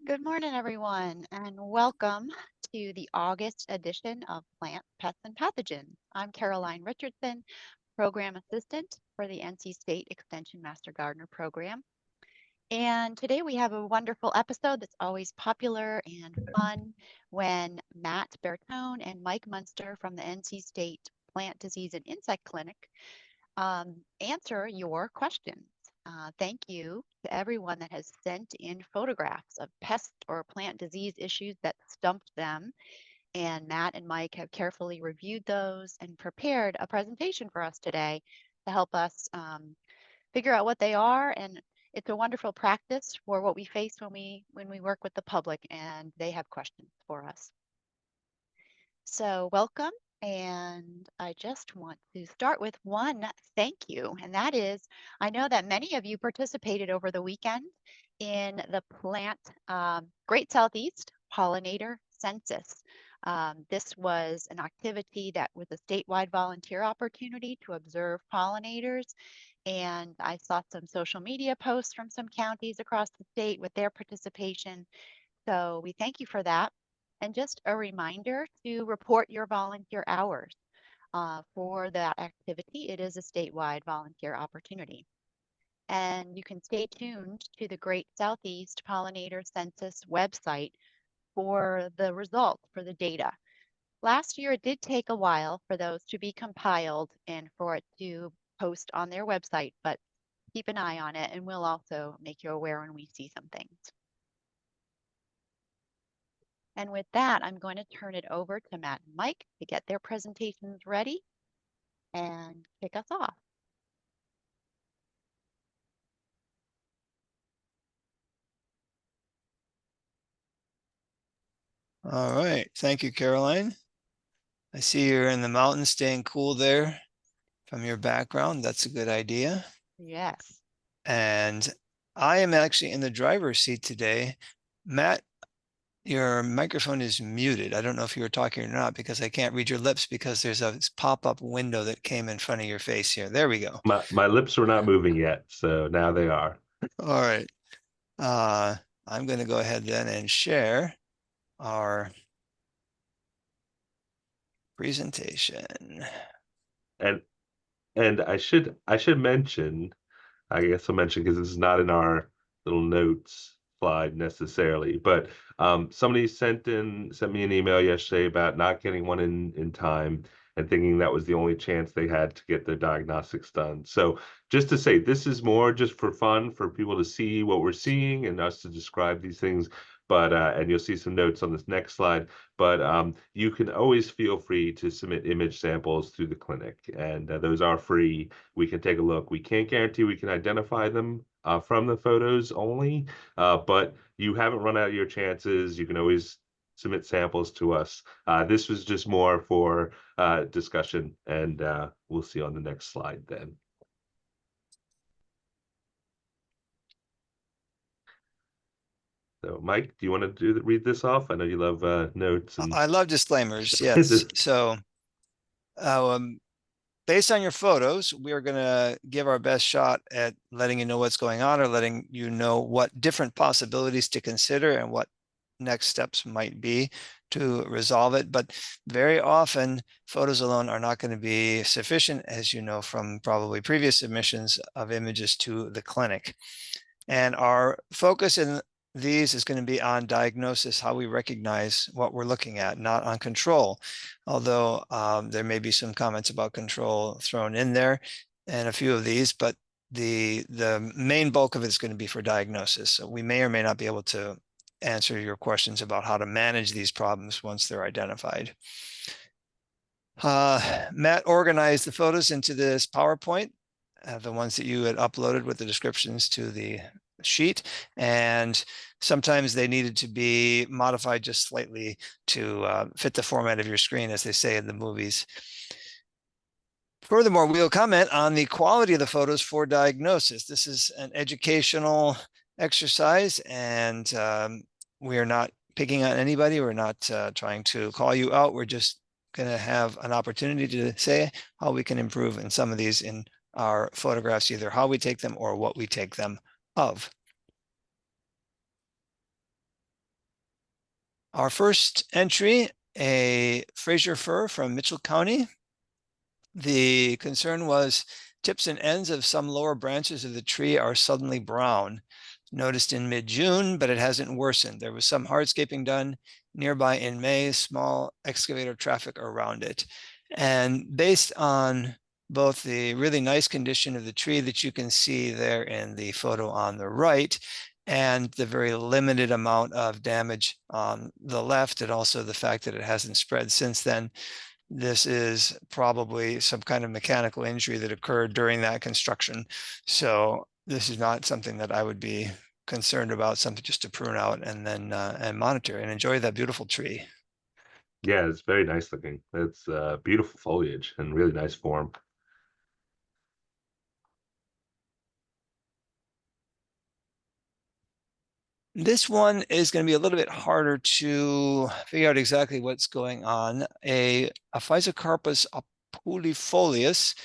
Good morning, everyone, and welcome to the August edition of Plants, Pests, and Pathogens. I'm Caroline Richardson, Program Assistant for the NC State Extension Master Gardener Program. And today we have a wonderful episode that's always popular and fun when Matt Bertone and Mike Munster from the NC State Plant Disease and Insect Clinic answer your questions. Thank you to everyone that has sent in photographs of pest or plant disease issues that stumped them. And Matt and Mike have carefully reviewed those and prepared a presentation for us today to help us figure out what they are. And it's a wonderful practice for what we face when we work with the public and they have questions for us. So welcome. And I just want to start with one thank you. And that is, I know that many of you participated over the weekend in the Plant Great Southeast Pollinator Census. This was an activity that was a statewide volunteer opportunity to observe pollinators. And I saw some social media posts from some counties across the state with their participation. So we thank you for that. And just a reminder to report your volunteer hours for that activity. It is a statewide volunteer opportunity. And you can stay tuned to the Great Southeast Pollinator Census website for the results, for the data. Last year, it did take a while for those to be compiled and for it to post on their website, but keep an eye on it and we'll also make you aware when we see some things. And with that, I'm going to turn it over to Matt and Mike to get their presentations ready and kick us off. All right. Thank you, Caroline. I see you're in the mountains staying cool there from your background. That's a good idea. Yes. And I am actually in the driver's seat today. Matt, your microphone is muted. I don't know if you were talking or not because I can't read your lips because there's a pop-up window that came in front of your face here. There we go. My lips were not moving yet, so now they are. All right. I'm going to go ahead then and share our presentation. And I should mention, I guess I'll mention because this is not in our little notes slide necessarily, but somebody sent me an email yesterday about not getting one in time and thinking that was the only chance they had to get their diagnostics done. So just to say, this is more just for fun, for people to see what we're seeing and us to describe these things. But and you'll see some notes on this next slide. But you can always feel free to submit image samples through the clinic, and those are free. We can take a look. We can't guarantee we can identify them from the photos only, but you haven't run out of your chances. You can always submit samples to us. This was just more for discussion, and we'll see on the next slide then. So, Mike, do you want to read this off? I know you love notes. I love disclaimers, yes. So based on your photos, we are going to give our best shot at letting you know what's going on or letting you know what different possibilities to consider and what next steps might be to resolve it. But very often, photos alone are not going to be sufficient, as you know from probably previous submissions of images to the clinic. And our focus in these is going to be on diagnosis, how we recognize what we're looking at, not on control. Although there may be some comments about control thrown in there and a few of these, but the main bulk of it is going to be for diagnosis. So we may or may not be able to answer your questions about how to manage these problems once they're identified. Matt organized the photos into this PowerPoint, the ones that you had uploaded with the descriptions to the sheet, and sometimes they needed to be modified just slightly to fit the format of your screen, as they say in the movies. Furthermore, we'll comment on the quality of the photos for diagnosis. This is an educational exercise, and we are not picking on anybody. We're not trying to call you out. We're just going to have an opportunity to say how we can improve in some of these in our photographs, either how we take them or what we take them of. Our first entry, a Fraser fir from Mitchell County. The concern was tips and ends of some lower branches of the tree are suddenly brown. Noticed in mid-June, but it hasn't worsened. There was some hardscaping done nearby in May, small excavator traffic around it. And based on both the really nice condition of the tree that you can see there in the photo on the right, and the very limited amount of damage on the left, and also the fact that it hasn't spread since then, this is probably some kind of mechanical injury that occurred during that construction. So this is not something that I would be concerned about, something just to prune out and then and monitor and enjoy that beautiful tree. Yeah, it's very nice looking. It's beautiful foliage and really nice form. This one is going to be a little bit harder to figure out exactly what's going on. A Physocarpus apulifolius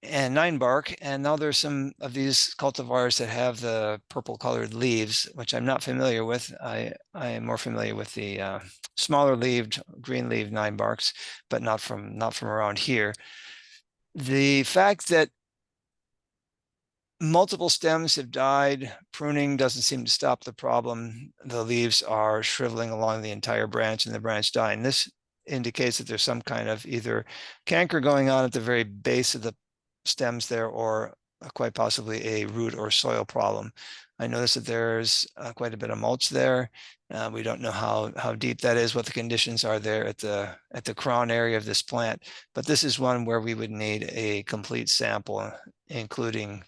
and 9-bark, and now there's some of these cultivars that have the purple colored leaves, which I'm not familiar with. I am more familiar with the smaller leaved, green leaved 9-barks, but not from around here. The fact that multiple stems have died, pruning doesn't seem to stop the problem. The leaves are shriveling along the entire branch and the branch dying. This indicates that there's some kind of either canker going on at the very base of the stems there, or quite possibly a root or soil problem. I noticed that there's quite a bit of mulch there. We don't know how deep that is, what the conditions are there at the crown area of this plant, but this is one where we would need a complete sample, including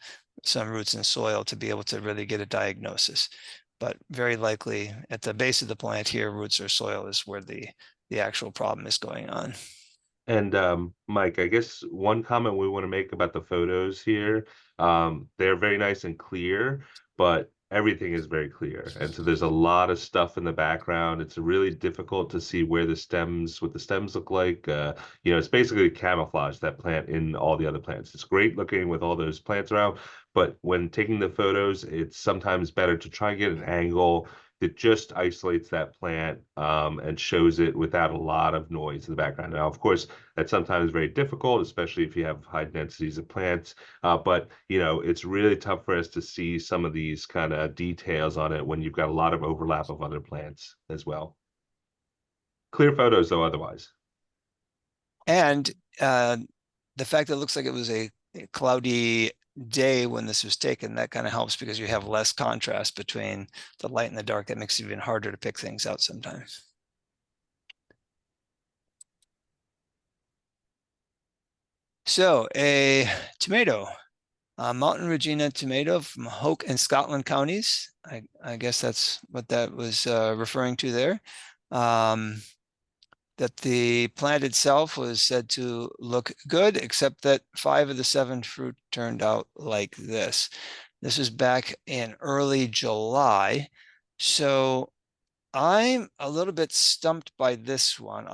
some roots and soil, to be able to really get a diagnosis. But very likely at the base of the plant here, roots or soil is where the actual problem is going on. And Mike, I guess one comment we want to make about the photos here, they're very nice and clear, but everything is very clear. And so there's a lot of stuff in the background. It's really difficult to see where what the stems look like. It's basically camouflage, that plant, in all the other plants. It's great looking with all those plants around, but when taking the photos, it's sometimes better to try and get an angle that just isolates that plant and shows it without a lot of noise in the background. Now, of course, that's sometimes very difficult, especially if you have high densities of plants. But it's really tough for us to see some of these kind of details on it when you've got a lot of overlap of other plants as well. Clear photos, though, otherwise. And the fact that it looks like it was a cloudy day when this was taken, that kind of helps, because you have less contrast between the light and the dark. That makes it even harder to pick things out sometimes. So a tomato, Mountain Regina tomato from Hoke and Scotland counties. I guess that's what that was referring to there. That the plant itself was said to look good, except that 5 of the 7 fruit turned out like this. This was back in early July. So I'm a little bit stumped by this one.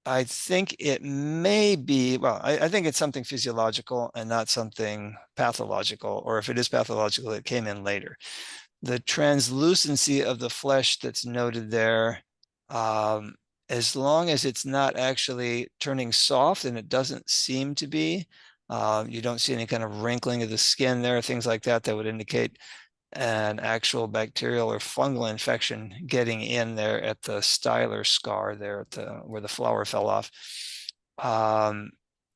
I think it may be, well, I think it's something physiological and not something pathological, or if it is pathological, it came in later. The translucency of the flesh that's noted there, as long as it's not actually turning soft, and it doesn't seem to be, you don't see any kind of wrinkling of the skin there, things like that, that would indicate an actual bacterial or fungal infection getting in there at the styler scar there at where the flower fell off.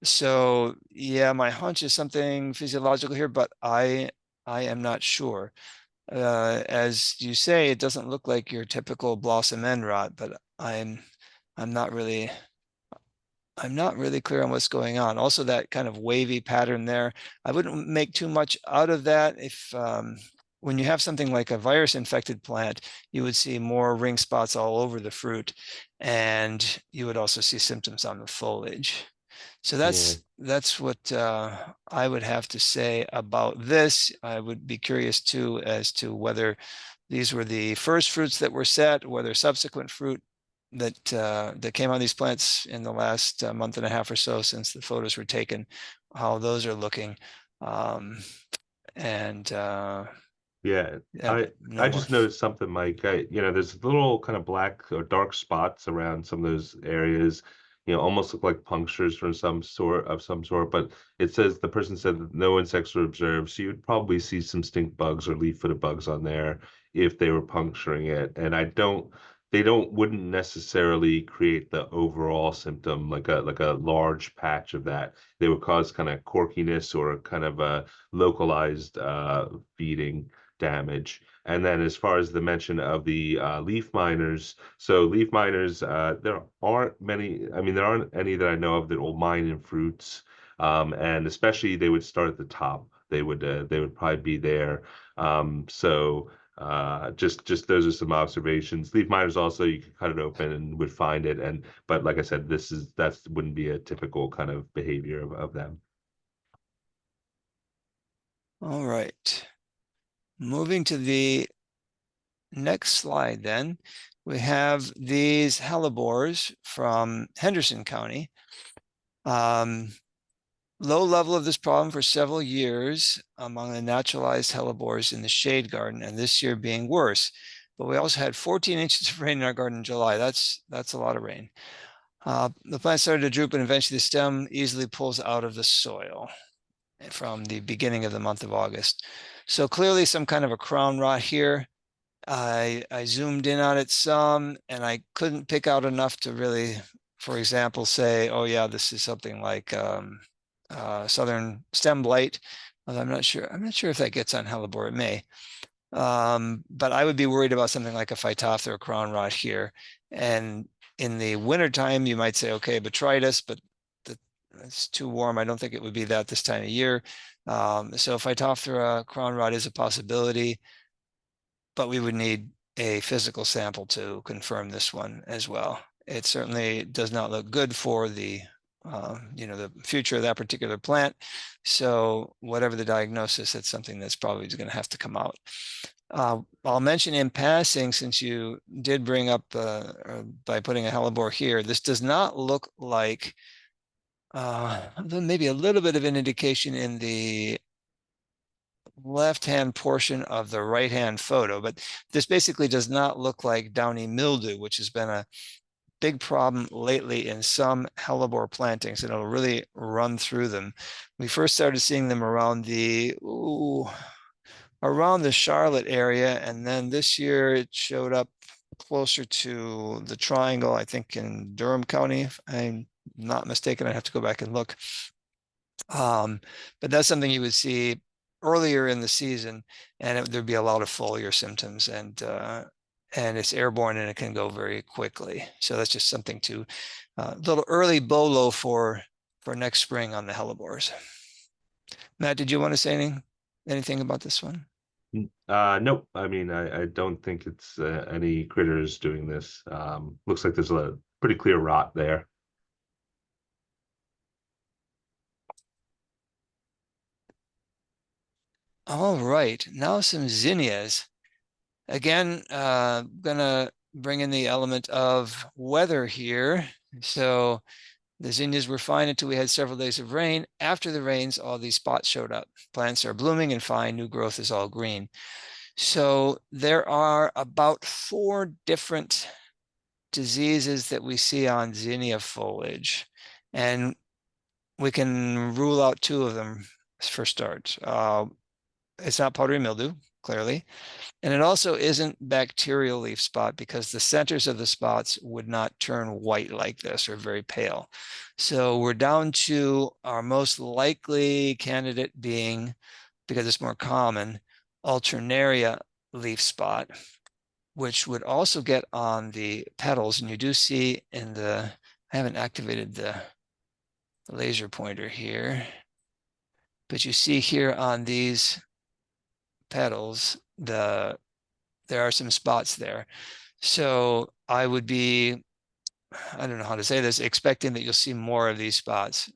So yeah, my hunch is something physiological here, but I am not sure. As you say, it doesn't look like your typical blossom end rot, but I'm not really clear on what's going on. Also, that kind of wavy pattern there, I wouldn't make too much out of that. If when you have something like a virus infected plant, you would see more ring spots all over the fruit, and you would also see symptoms on the foliage. So that's what I would have to say about this. I would be curious too as to whether these were the first fruits that were set, whether subsequent fruit that came on these plants in the last month and a half or so since the photos were taken, how those are looking. Yeah, Yeah, no I more. just noticed something, Mike. There's little kind of black or dark spots around some of those areas. Almost look like punctures from some sort. But it says the person said that no insects were observed, so you'd probably see some stink bugs or leaf-footed bugs on there if they were puncturing it. And they wouldn't necessarily create the overall symptom like a large patch of that. They would cause kind of corkiness or kind of a localized feeding damage. And then as far as the mention of the leaf miners, so leaf miners, there aren't many, I mean, there aren't any that I know of that will mine in fruits. And especially they would start at the top. They would probably be there. Just those are some observations. Leaf miners also, you could cut it open and would find it. But like I said, that wouldn't be a typical kind of behavior of them. All right. Moving to the next slide, then we have these hellebores from Henderson County. Low level of this problem for several years among the naturalized hellebores in the shade garden, and this year being worse. But we also had 14 inches of rain in our garden in July. That's a lot of rain. The plant started to droop, and eventually the stem easily pulls out of the soil from the beginning of the month of August. So clearly some kind of a crown rot here. I zoomed in on it some, and I couldn't pick out enough to really, for example, say, oh yeah, this is something like southern stem blight. I'm not sure if that gets on hellebore. It may. But I would be worried about something like a Phytophthora crown rot here. And in the wintertime, you might say, okay, botrytis, but it's too warm. I don't think it would be that this time of year. So Phytophthora crown rot is a possibility, but we would need a physical sample to confirm this one as well. It certainly does not look good for the the future of that particular plant. So whatever the diagnosis, it's something that's probably going to have to come out. I'll mention in passing, since you did bring up by putting a hellebore here, this does not look like maybe a little bit of an indication in the left-hand portion of the right-hand photo, but this basically does not look like downy mildew, which has been a big problem lately in some hellebore plantings, and it'll really run through them. We first started seeing them around the Charlotte area, and then this year it showed up closer to the Triangle, I think in Durham County, if I'm not mistaken. I'd have to go back and look. But that's something you would see earlier in the season, and there'd be a lot of foliar symptoms, and it's airborne and it can go very quickly. So that's just something to little early bolo for next spring on the hellebores. Matt, did you want to say anything about this one? Nope. I mean, I don't think it's any critters doing this. Looks like there's a pretty clear rot there. All right, now some zinnias. Again, gonna bring in the element of weather here. So the zinnias were fine until we had several days of rain. After the rains, all these spots showed up. Plants are blooming and fine. New growth is all green. So there are about 4 different diseases that we see on zinnia foliage, and we can rule out 2 of them for start. It's not powdery mildew, clearly. And it also isn't bacterial leaf spot, because the centers of the spots would not turn white like this or very pale. So we're down to our most likely candidate being, because it's more common, Alternaria leaf spot, which would also get on the petals. And you do see in I haven't activated the laser pointer here, but you see here on these petals, there are some spots there. So I would be, I don't know how to say this, expecting that you'll see more of these spots.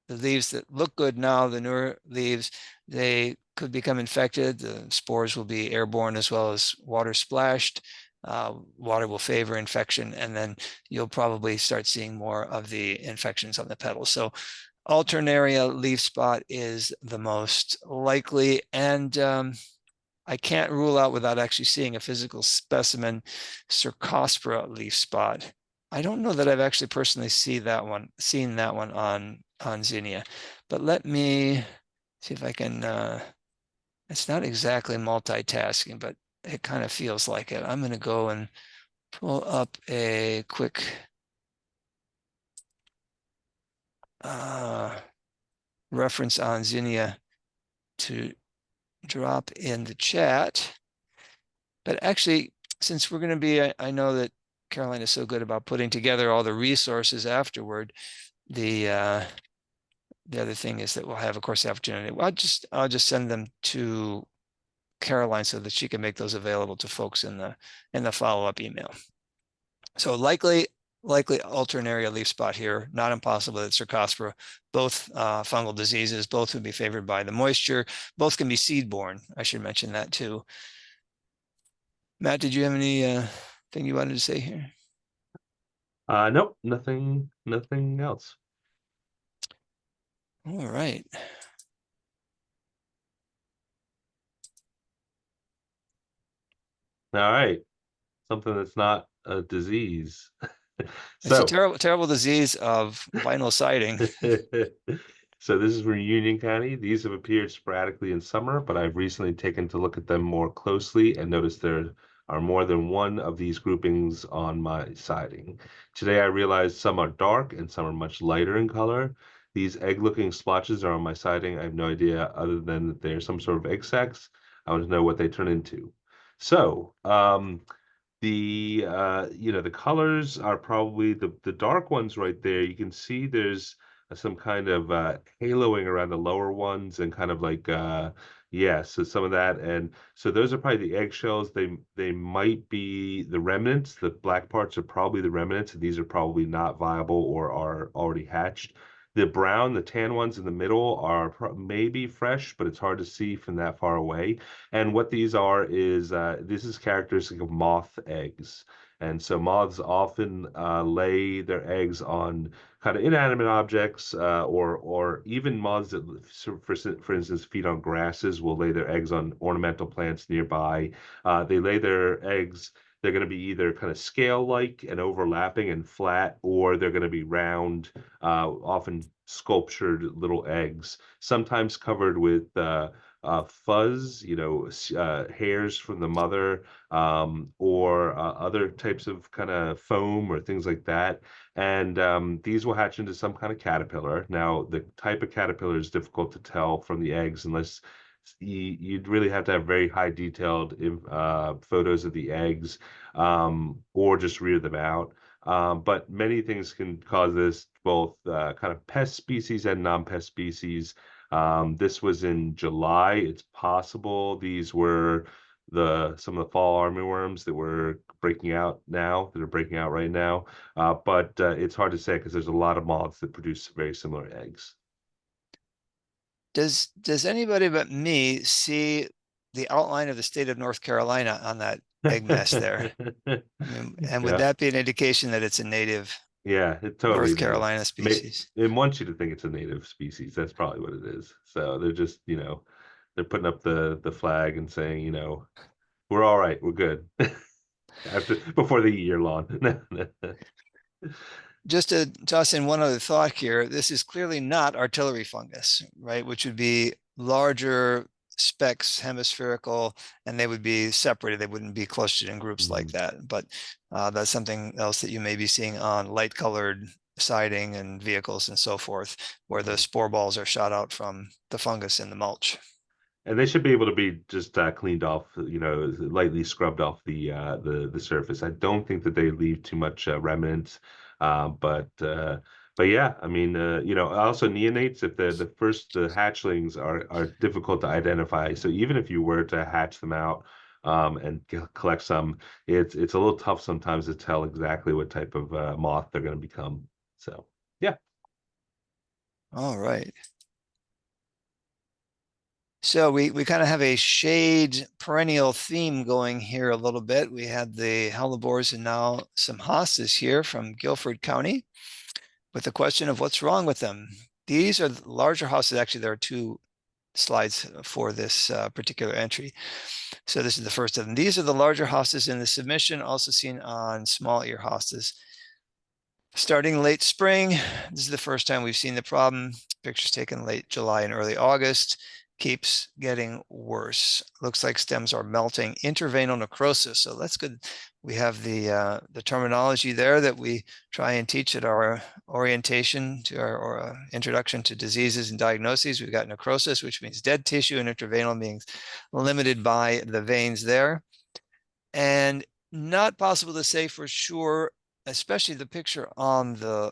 The leaves that look good now, the newer leaves, they could become infected. The spores will be airborne as well as water splashed. Water will favor infection, and then you'll probably start seeing more of the infections on the petals. So Alternaria leaf spot is the most likely, and I can't rule out without actually seeing a physical specimen, Cercospora leaf spot. I don't know that I've actually personally seen that one on Zinnia, but let me see if I can, it's not exactly multitasking, but it kind of feels like it. I'm going to go and pull up a quick reference on Zinnia to drop in the chat. But actually, since we're going to be, I know that Caroline is so good about putting together all the resources afterward. The other thing is that we'll have, of course, the opportunity. I'll just send them to Caroline so that she can make those available to folks in the follow-up email. So likely alternaria leaf spot here, not impossible that Cercospora, both fungal diseases, both would be favored by the moisture, both can be seed-borne. I should mention that too. Matt, did you have any thing you wanted to say here? Nope, nothing else. All right. All right, something that's not a disease. It's a terrible disease of vinyl siding. So this is from Union County. These have appeared sporadically in summer, but I've recently taken to look at them more closely and noticed there are more than one of these groupings on my siding. Today I realized some are dark and some are much lighter in color. These egg-looking splotches are on my siding. I have no idea other than that they're some sort of egg sacs. I want to know what they turn into. So, the colors are probably the dark ones right there. You can see there's some kind of haloing around the lower ones and kind of like so some of that. And so those are probably the eggshells. They might be the remnants. The black parts are probably the remnants, and these are probably not viable or are already hatched. The brown, the tan ones in the middle are maybe fresh, but it's hard to see from that far away. And what these are is this is characteristic of moth eggs. And so moths often lay their eggs on kind of inanimate objects, or even moths that, for instance, feed on grasses will lay their eggs on ornamental plants nearby. They lay their eggs. They're going to be either kind of scale-like and overlapping and flat, or they're going to be round, often sculptured little eggs, sometimes covered with fuzz, hairs from the mother, or other types of kind of foam or things like that. And these will hatch into some kind of caterpillar. Now, the type of caterpillar is difficult to tell from the eggs unless you'd really have to have very high detailed photos of the eggs, or just rear them out. But many things can cause this, both kind of pest species and non-pest species. This was in July. It's possible these were some of the fall armyworms that were breaking out right now. But it's hard to say because there's a lot of moths that produce very similar eggs. Does anybody but me see the outline of the state of North Carolina on that egg nest there? I mean, and would that be an indication that it's a native it totally North Carolina species? It wants you to think it's a native species. That's probably what it is. So they're just, they're putting up the flag and saying, we're all right, we're good. Before they eat your lawn. Just to toss in one other thought here, this is clearly not artillery fungus, right? Which would be larger specks, hemispherical, and they would be separated. They wouldn't be clustered in groups like that. But that's something else that you may be seeing on light colored siding and vehicles and so forth, where the spore balls are shot out from the fungus in the mulch. And they should be able to be just cleaned off, lightly scrubbed off the surface. I don't think that they leave too much remnants. But yeah, I mean, also neonates, if the hatchlings are difficult to identify. So even if you were to hatch them out and collect some, it's a little tough sometimes to tell exactly what type of moth they're going to become. So yeah. All right. So we kind of have a shade perennial theme going here a little bit. We had the hellebores and now some hostas here from Guilford County with the question of what's wrong with them. These are the larger hostas. Actually, there are two slides for this particular entry. So this is the first of them. These are the larger hostas in the submission, also seen on small ear hostas. Starting late spring, this is the first time we've seen the problem. Pictures taken late July and early August. Keeps getting worse. Looks like stems are melting. Interveinal necrosis. So that's good. We have the terminology there that we try and teach at our orientation to our introduction to diseases and diagnoses. We've got necrosis, which means dead tissue, and interveinal means limited by the veins there. And not possible to say for sure, especially the picture on the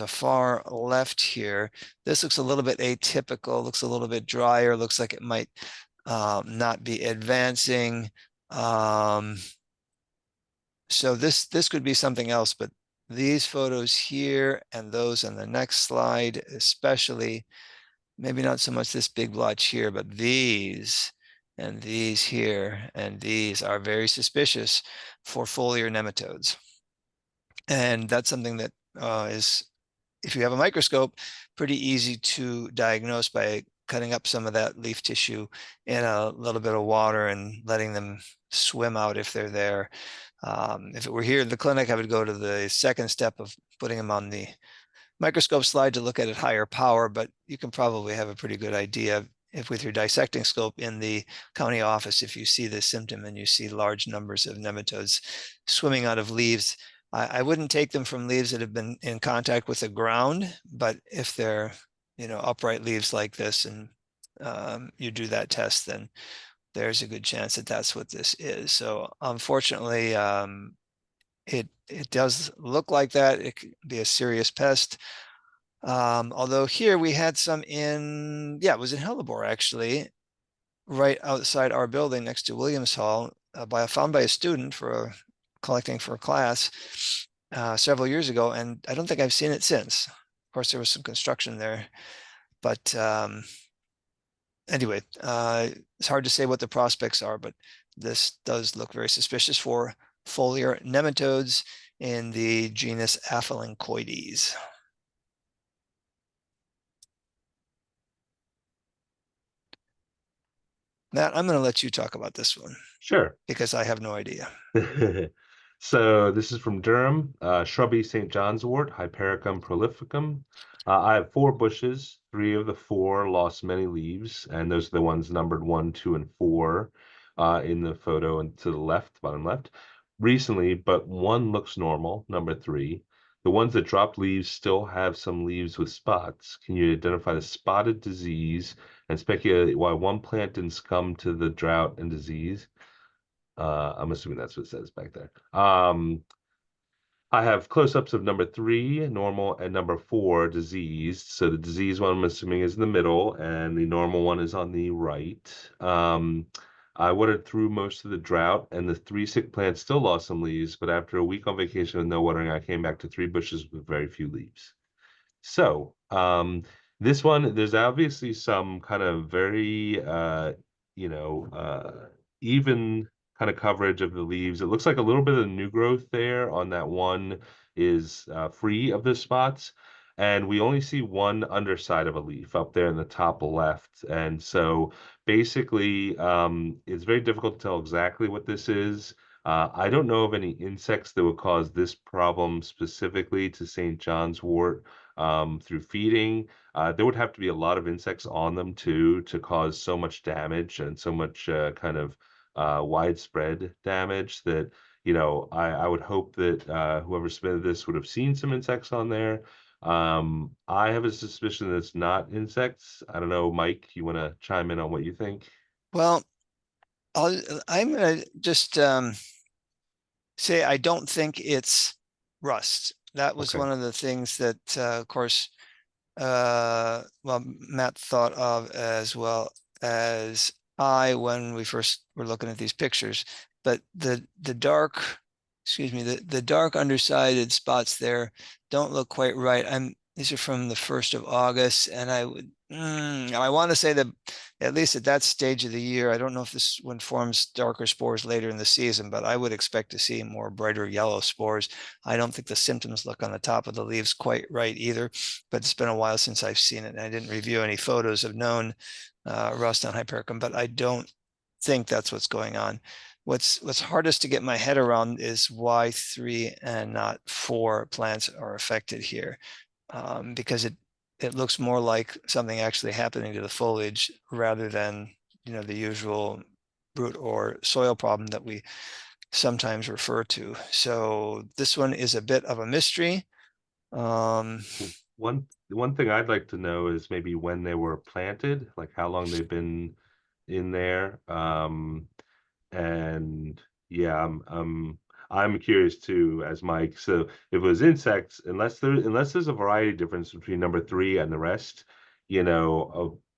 far left here. This looks a little bit atypical, looks a little bit drier, looks like it might not be advancing. So this could be something else, but these photos here and those on the next slide, especially, maybe not so much this big blotch here, but these and these here and these are very suspicious for foliar nematodes. And that's something that is, if you have a microscope, pretty easy to diagnose by cutting up some of that leaf tissue in a little bit of water and letting them swim out if they're there. If it were here in the clinic, I would go to the second step of putting them on the microscope slide to look at it higher power, but you can probably have a pretty good idea if with your dissecting scope in the county office, if you see this symptom and you see large numbers of nematodes swimming out of leaves. I wouldn't take them from leaves that have been in contact with the ground, but if they're, upright leaves like this and you do that test, then there's a good chance that that's what this is. So unfortunately, it does look like that. It could be a serious pest. Although here we had some in, it was in Hellebore actually, right outside our building next to Williams Hall, found by a student collecting for a class several years ago, and I don't think I've seen it since. Of course, there was some construction there, but anyway, it's hard to say what the prospects are, but this does look very suspicious for foliar nematodes in the genus Aphelincoides. Matt, I'm going to let you talk about this one. Sure. Because I have no idea. So this is from Durham, shrubby St. John's wort, Hypericum prolificum. I have 4 bushes. 3 of the 4 lost many leaves, and those are the ones numbered 1, 2, and 4 in the photo and to the left, bottom left. Recently, but one looks normal, number 3. The ones that dropped leaves still have some leaves with spots. Can you identify the spotted disease and speculate why one plant didn't succumb to the drought and disease? I'm assuming that's what it says back there. I have close-ups of number 3, normal, and number 4, diseased. So the disease one, I'm assuming, is in the middle, and the normal one is on the right. I watered through most of the drought, and the 3 sick plants still lost some leaves, but after a week on vacation with no watering, I came back to 3 bushes with very few leaves. So this one, there's obviously some kind of very, even kind of coverage of the leaves. It looks like a little bit of new growth there on that one is free of the spots. And we only see one underside of a leaf up there in the top left. And so basically, it's very difficult to tell exactly what this is. I don't know of any insects that would cause this problem specifically to St. John's wort through feeding. There would have to be a lot of insects on them too to cause so much damage and so much kind of widespread damage that, I would hope that whoever submitted this would have seen some insects on there. I have a suspicion that it's not insects. I don't know, Mike, you want to chime in on what you think? Well, I'm going to just say I don't think it's rust. That was Okay. one of the things that, of course, Matt thought of as well as when we first were looking at these pictures. But the dark, the dark undersided spots there don't look quite right. These are from the 1st of August, and I want to say that at least at that stage of the year, I don't know if this one forms darker spores later in the season, but I would expect to see more brighter yellow spores. I don't think the symptoms look on the top of the leaves quite right either, but it's been a while since I've seen it, and I didn't review any photos of known rust on Hypericum, but I don't think that's what's going on. What's hardest to get my head around is why 3 and not 4 plants are affected here. Because it looks more like something actually happening to the foliage rather than, the usual root or soil problem that we sometimes refer to. So this one is a bit of a mystery. One thing I'd like to know is maybe when they were planted, like how long they've been in there. And yeah, I'm curious too, as Mike. So if it was insects, unless there's a variety difference between number 3 and the rest,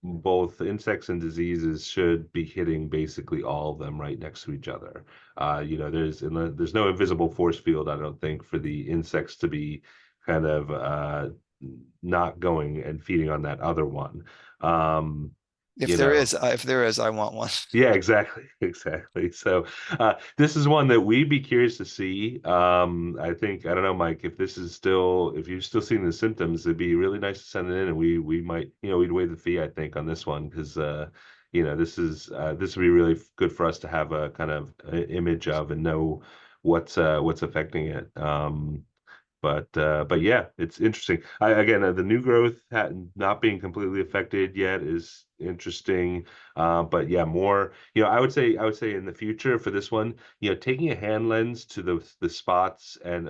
both insects and diseases should be hitting basically all of them right next to each other. There's no invisible force field, I don't think, for the insects to be kind of not going and feeding on that other one. If you there know. is, I want one. Yeah, exactly. Exactly. So this is one that we'd be curious to see. I think, I don't know, Mike, if you're still seeing the symptoms, it'd be really nice to send it in, and we might, we'd waive the fee, I think, on this one, because this would be really good for us to have a kind of image of and know what's affecting it. But yeah, it's interesting. Again, the new growth not being completely affected yet is interesting. But yeah, more. I would say in the future for this one, taking a hand lens to the spots and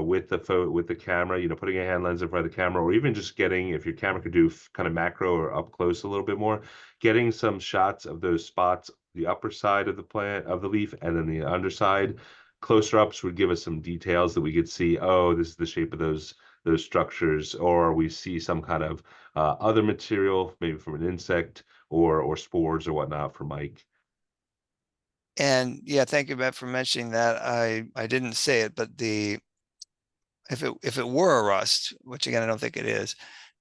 with the camera, putting a hand lens in front of the camera, or even just getting, if your camera could do kind of macro or up close a little bit more, getting some shots of those spots, the upper side of the plant of the leaf, and then the underside. Closer ups would give us some details that we could see, oh, this is the shape of those structures, or we see some kind of other material, maybe from an insect or spores or whatnot for Mike. And yeah, thank you, Matt, for mentioning that. I didn't say it, but if it were a rust, which again I don't think it is,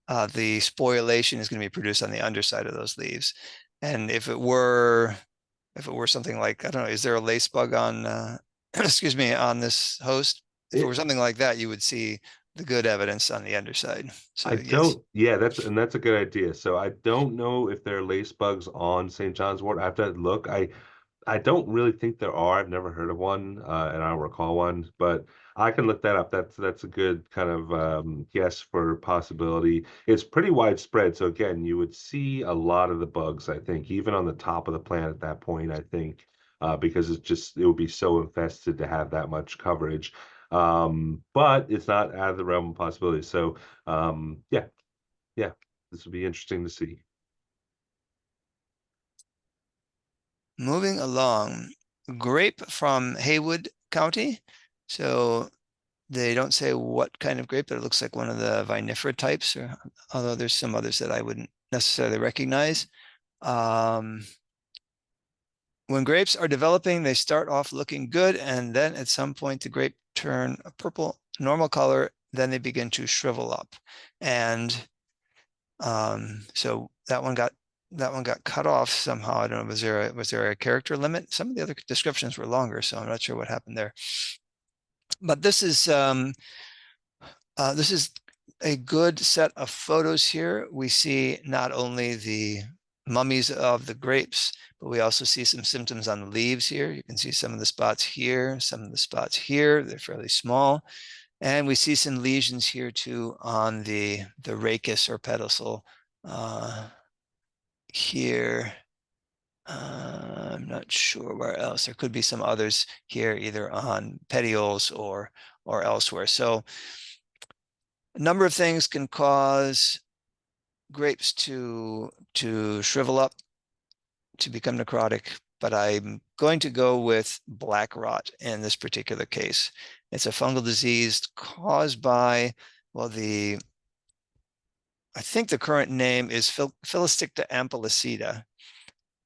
the sporulation is going to be produced on the underside of those leaves. And if it were something like, I don't know, is there a lace bug on excuse me, on this host? If it were something like that, you would see the good evidence on the underside. So I yes. don't, yeah, that's a good idea. So I don't know if there are lace bugs on St. John's wort. I have to look. I don't really think there are. I've never heard of one, and I don't recall one, but I can look that up. That's a good kind of guess for possibility. It's pretty widespread. So again, you would see a lot of the bugs, I think, even on the top of the plant at that point, I think, because it would be so infested to have that much coverage. But it's not out of the realm of possibility. So yeah, this would be interesting to see. Moving along, grape from Haywood County. So they don't say what kind of grape, but it looks like one of the vinifera types, although there's some others that I wouldn't necessarily recognize. When grapes are developing, they start off looking good, and then at some point the grape turn a purple normal color, then they begin to shrivel up. And so that one got cut off somehow. I don't know, was there a character limit? Some of the other descriptions were longer, so I'm not sure what happened there. But this is a good set of photos here. We see not only the mummies of the grapes, but we also see some symptoms on the leaves here. You can see some of the spots here, some of the spots here. They're fairly small. And we see some lesions here too on the rachis or pedicel here. I'm not sure where else. There could be some others here, either on petioles or elsewhere. So a number of things can cause grapes to shrivel up, to become necrotic, but I'm going to go with black rot in this particular case. It's a fungal disease caused by, well, I think the current name is Philisticta ampelicida,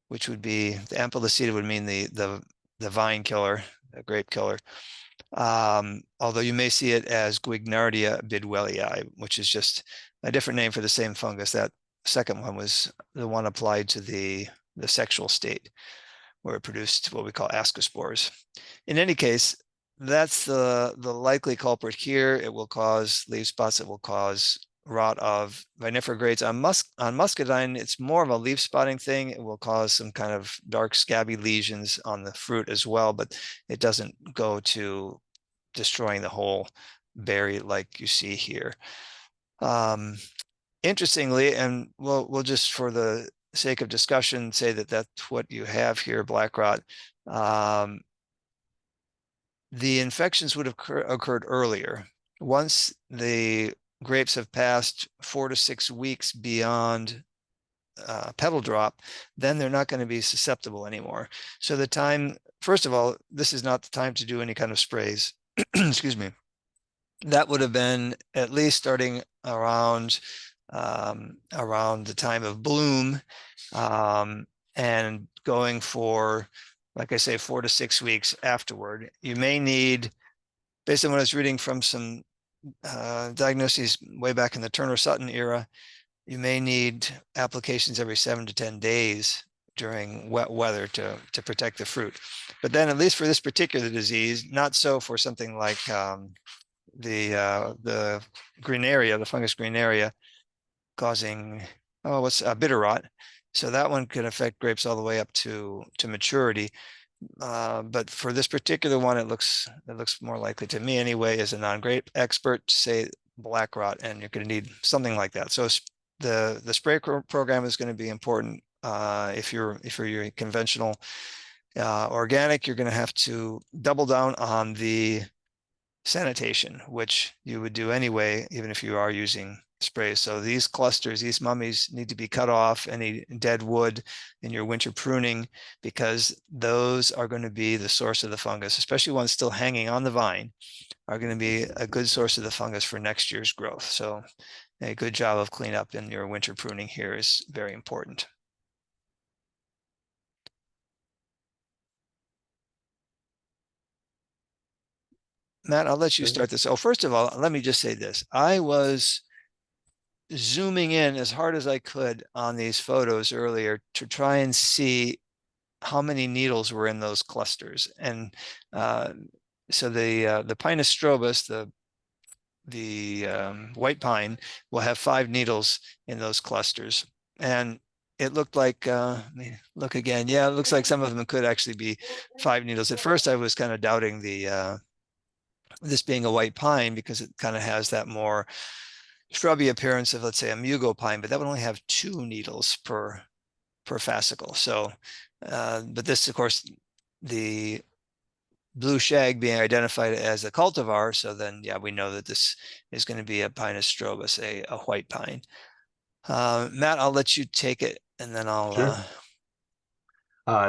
which would be, the ampelicida would mean the vine killer, the grape killer. Although you may see it as Guignardia bidwellii, which is just a different name for the same fungus. That second one was the one applied to the sexual state, where it produced what we call ascospores. In any case, that's the likely culprit here. It will cause leaf spots. It will cause rot of vinifera grades. On muscadine, it's more of a leaf spotting thing. It will cause some kind of dark scabby lesions on the fruit as well, but it doesn't go to destroying the whole berry like you see here. Interestingly, and we'll just for the sake of discussion say that that's what you have here, black rot. The infections would have occurred earlier. Once the grapes have passed 4 to 6 weeks beyond petal drop, then they're not going to be susceptible anymore. So the time, first of all, this is not the time to do any kind of sprays. Excuse me. That would have been at least starting around the time of bloom, and going for, like I say, 4 to 6 weeks afterward. You may need, based on what I was reading from some diagnoses way back in the Turner-Sutton era, you may need applications every 7 to 10 days during wet weather to protect the fruit. But then, at least for this particular disease, not so for something like the greenaria, the fungus greenaria, causing bitter rot. So that one can affect grapes all the way up to maturity. But for this particular one, it looks more likely to me anyway, as a non-grape expert, to say black rot, and you're going to need something like that. So the spray program is going to be important. If you're conventional organic, you're going to have to double down on the sanitation, which you would do anyway, even if you are using sprays. So these clusters, these mummies, need to be cut off, any dead wood in your winter pruning, because those are going to be the source of the fungus, especially ones still hanging on the vine, are going to be a good source of the fungus for next year's growth. So a good job of cleanup in your winter pruning here is very important. Matt, I'll let you start this. Oh, first of all, let me just say this. I was zooming in as hard as I could on these photos earlier to try and see how many needles were in those clusters. And so the Pinus strobus, the white pine, will have 5 needles in those clusters. And it looked like, look again. Yeah, it looks like some of them could actually be 5 needles. At first, I was kind of doubting this being a white pine, because it kind of has that more shrubby appearance of, let's say, a mugo pine, but that would only have 2 needles per fascicle. So, but this, of course, the blue shag being identified as a cultivar. So then, yeah, we know that this is going to be a Pinus strobus, a white pine. Matt, I'll let you take it, and then I'll Sure.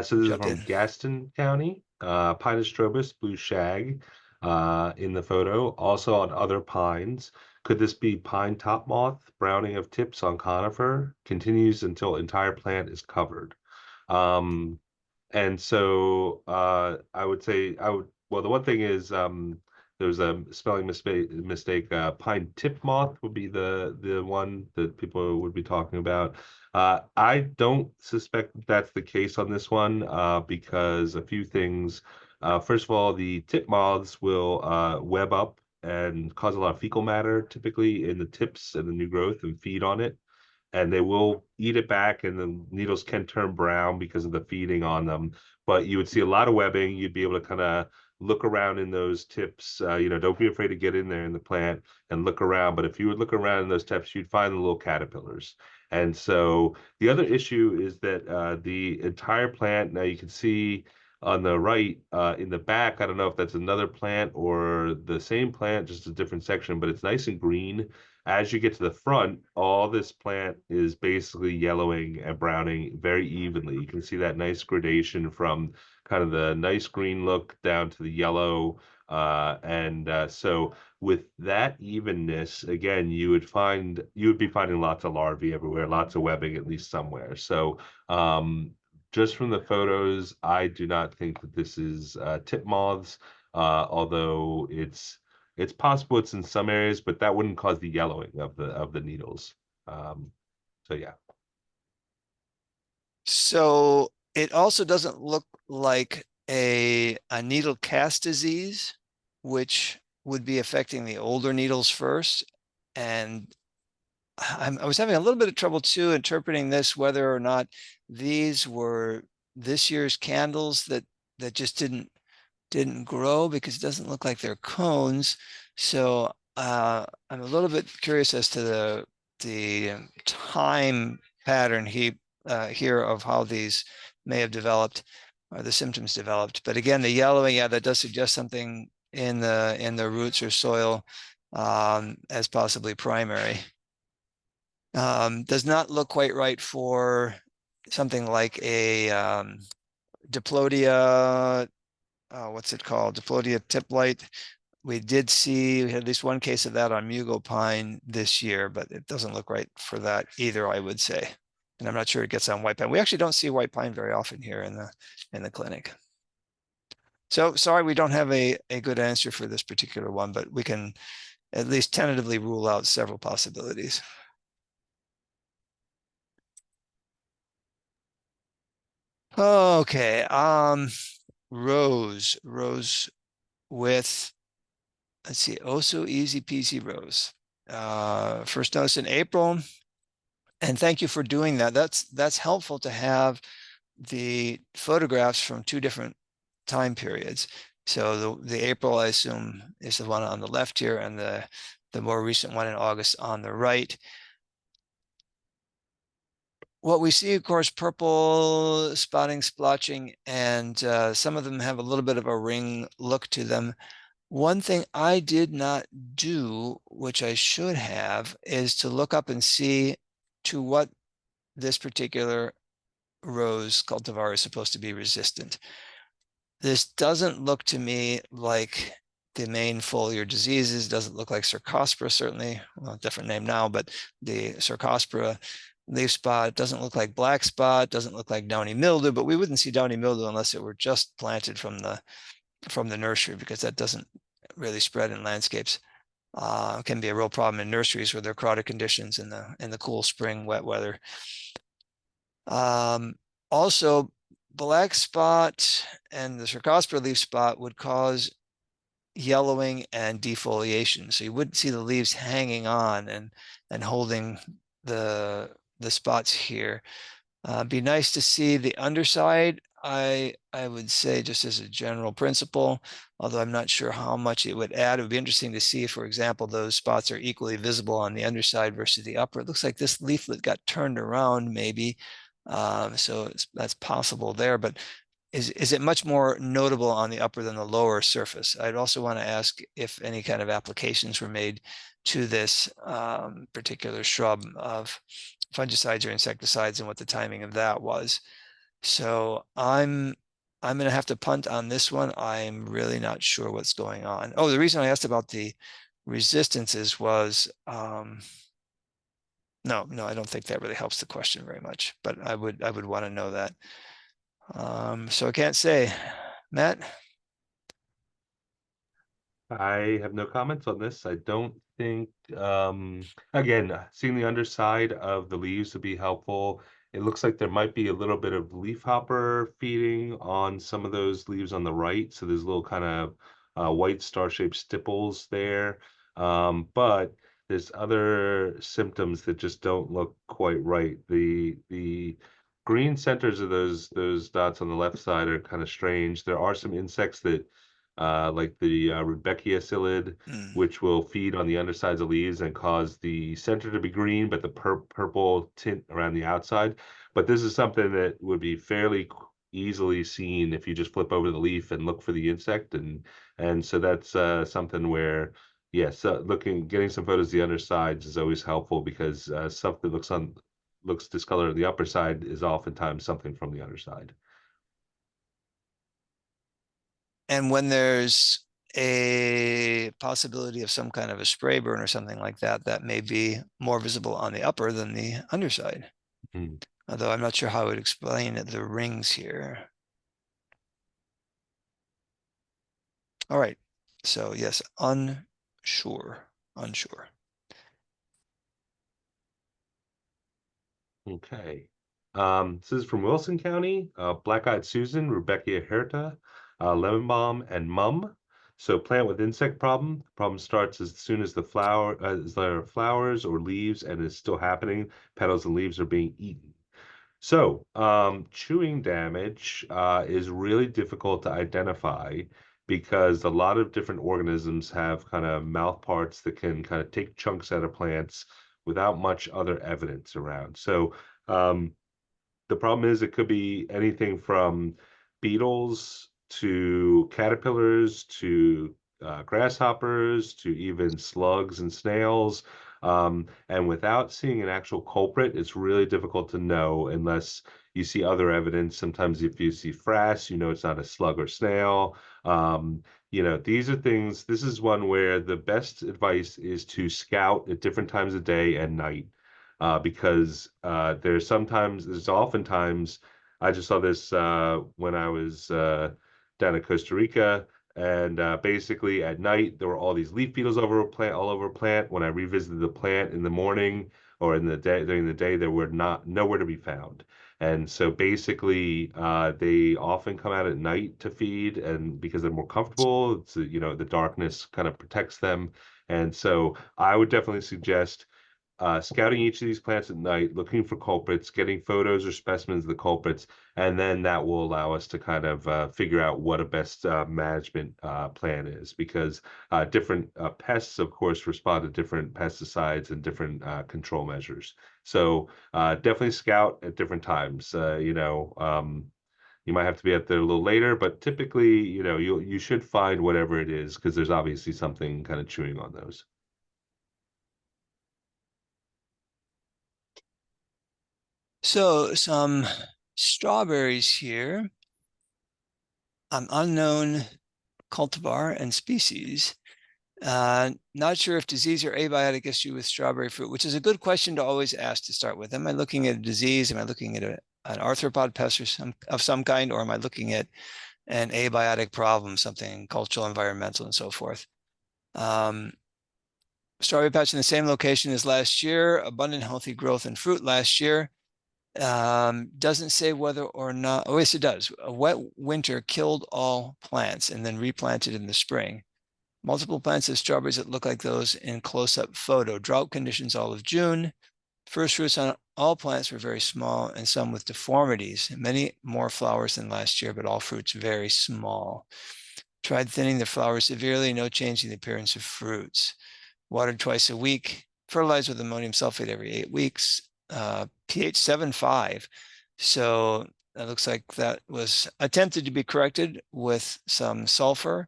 So this is jump from in. Gaston County, Pinus strobus, blue shag, in the photo. Also on other pines. Could this be pine top moth? Browning of tips on conifer continues until entire plant is covered. And so I would say well, the one thing is there's a spelling mistake. Pine tip moth would be the one that people would be talking about. I don't suspect that's the case on this one, because a few things. First of all, the tip moths will web up and cause a lot of fecal matter, typically in the tips and the new growth, and feed on it. And they will eat it back, and the needles can turn brown because of the feeding on them. But you would see a lot of webbing. You'd be able to kind of look around in those tips. Don't be afraid to get in there in the plant and look around. But if you would look around in those tips, you'd find the little caterpillars. And so the other issue is that the entire plant, now you can see on the right in the back, I don't know if that's another plant or the same plant, just a different section, but it's nice and green. As you get to the front, all this plant is basically yellowing and browning very evenly. You can see that nice gradation from kind of the nice green look down to the yellow. So with that evenness, again, you would be finding lots of larvae everywhere, lots of webbing at least somewhere. So just from the photos, I do not think that this is tip moths. although it's possible it's in some areas, but that wouldn't cause the yellowing of the needles. So yeah. So it also doesn't look like a needle cast disease, which would be affecting the older needles first. And I was having a little bit of trouble too interpreting this, whether or not these were this year's candles that just didn't grow, because it doesn't look like they're cones. So I'm a little bit curious as to the time pattern here of how these may have developed, or the symptoms developed. But again, the yellowing, yeah, that does suggest something in the roots or soil as possibly primary. Does not look quite right for something like a Diplodia, what's it called? Diplodia tip light. We had at least one case of that on Mugo pine this year, but it doesn't look right for that either, I would say. And I'm not sure it gets on white pine. We actually don't see white pine very often here in the clinic. So sorry, we don't have a good answer for this particular one, but we can at least tentatively rule out several possibilities. Okay, rose with, let's see, oh so easy peasy rose. First notice in April, and thank you for doing that. That's helpful to have the photographs from two different time periods. So the April, I assume, is the one on the left here, and the more recent one in August on the right. What we see, of course, purple spotting, splotching, and some of them have a little bit of a ring look to them. One thing I did not do, which I should have, is to look up and see to what this particular rose cultivar is supposed to be resistant. This doesn't look to me like the main foliar diseases. Doesn't look like Cercospora, certainly. Well, different name now, but the Cercospora leaf spot doesn't look like black spot, doesn't look like downy mildew, but we wouldn't see downy mildew unless it were just planted from the nursery, because that doesn't really spread in landscapes. Can be a real problem in nurseries where there are crowded conditions in the cool spring, wet weather. Also, black spot and the Cercospora leaf spot would cause yellowing and defoliation. So you wouldn't see the leaves hanging on and holding the spots here. Be nice to see the underside. I would say, just as a general principle, although I'm not sure how much it would add. It would be interesting to see, for example, those spots are equally visible on the underside versus the upper. It looks like this leaflet got turned around maybe. So that's possible there, but is it much more notable on the upper than the lower surface? I'd also want to ask if any kind of applications were made to this particular shrub of fungicides or insecticides, and what the timing of that was. So I'm going to have to punt on this one. I'm really not sure what's going on. Oh, the reason I asked about the resistances was no, I don't think that really helps the question very much, but I would want to know that. So I can't say. Matt? I have no comments on this. I don't think, again, seeing the underside of the leaves would be helpful. It looks like there might be a little bit of leafhopper feeding on some of those leaves on the right. So there's little kind of white star-shaped stipples there. But there's other symptoms that just don't look quite right. The green centers of those dots on the left side are kind of strange. There are some insects that like the Rudbeckia psyllid, which will feed on the undersides of leaves and cause the center to be green, but the purple tint around the outside. But this is something that would be fairly easily seen if you just flip over the leaf and look for the insect, and so that's something where, yes, getting some photos of the undersides is always helpful, because stuff that looks discolored on the upper side is oftentimes something from the underside. And when there's a possibility of some kind of a spray burn or something like that, that may be more visible on the upper than the underside. Although I'm not sure how I would explain the rings here. All right. So yes, unsure. Okay. This is from Wilson County, Black-eyed Susan, Rebecca Herta, Lemon Balm, and Mum. So plant with insect problem. The problem starts as soon as as there are flowers or leaves and is still happening. Petals and leaves are being eaten. So, chewing damage is really difficult to identify because a lot of different organisms have kind of mouth parts that can kind of take chunks out of plants without much other evidence around. So, um, the problem is it could be anything from beetles to caterpillars to grasshoppers to even slugs and snails. And without seeing an actual culprit, it's really difficult to know unless you see other evidence. Sometimes if you see frass, you know it's not a slug or snail. These are things, this is one where the best advice is to scout at different times of day and night because there's oftentimes, I just saw this when I was down in Costa Rica, and basically at night there were all these leaf beetles all over a plant. When I revisited the plant in the morning or in the day during the day, there were not nowhere to be found. And so basically, they often come out at night to feed, and because they're more comfortable, the darkness kind of protects them. And so I would definitely suggest scouting each of these plants at night, looking for culprits, getting photos or specimens of the culprits, and then that will allow us to kind of figure out what a best management plan is. Because different pests, of course, respond to different pesticides and different control measures. So definitely scout at different times. You might have to be out there a little later, but typically, you should find whatever it is because there's obviously something kind of chewing on those. So some strawberries here. Unknown cultivar and species. Not sure if disease or abiotic issue with strawberry fruit, which is a good question to always ask to start with. Am I looking at a disease? Am I looking at an arthropod pest of some kind, or am I looking at an abiotic problem, something cultural, environmental, and so forth? Strawberry patch in the same location as last year, abundant healthy growth and fruit last year. Doesn't say whether or not, oh yes, it does. A wet winter killed all plants and then replanted in the spring. Multiple plants of strawberries that look like those in close-up photo. Drought conditions all of June. First fruits on all plants were very small and some with deformities. Many more flowers than last year, but all fruits very small. Tried thinning the flowers severely, no change in the appearance of fruits. Watered twice a week. Fertilized with ammonium sulfate every 8 weeks. pH 7.5. So it looks like that was attempted to be corrected with some sulfur.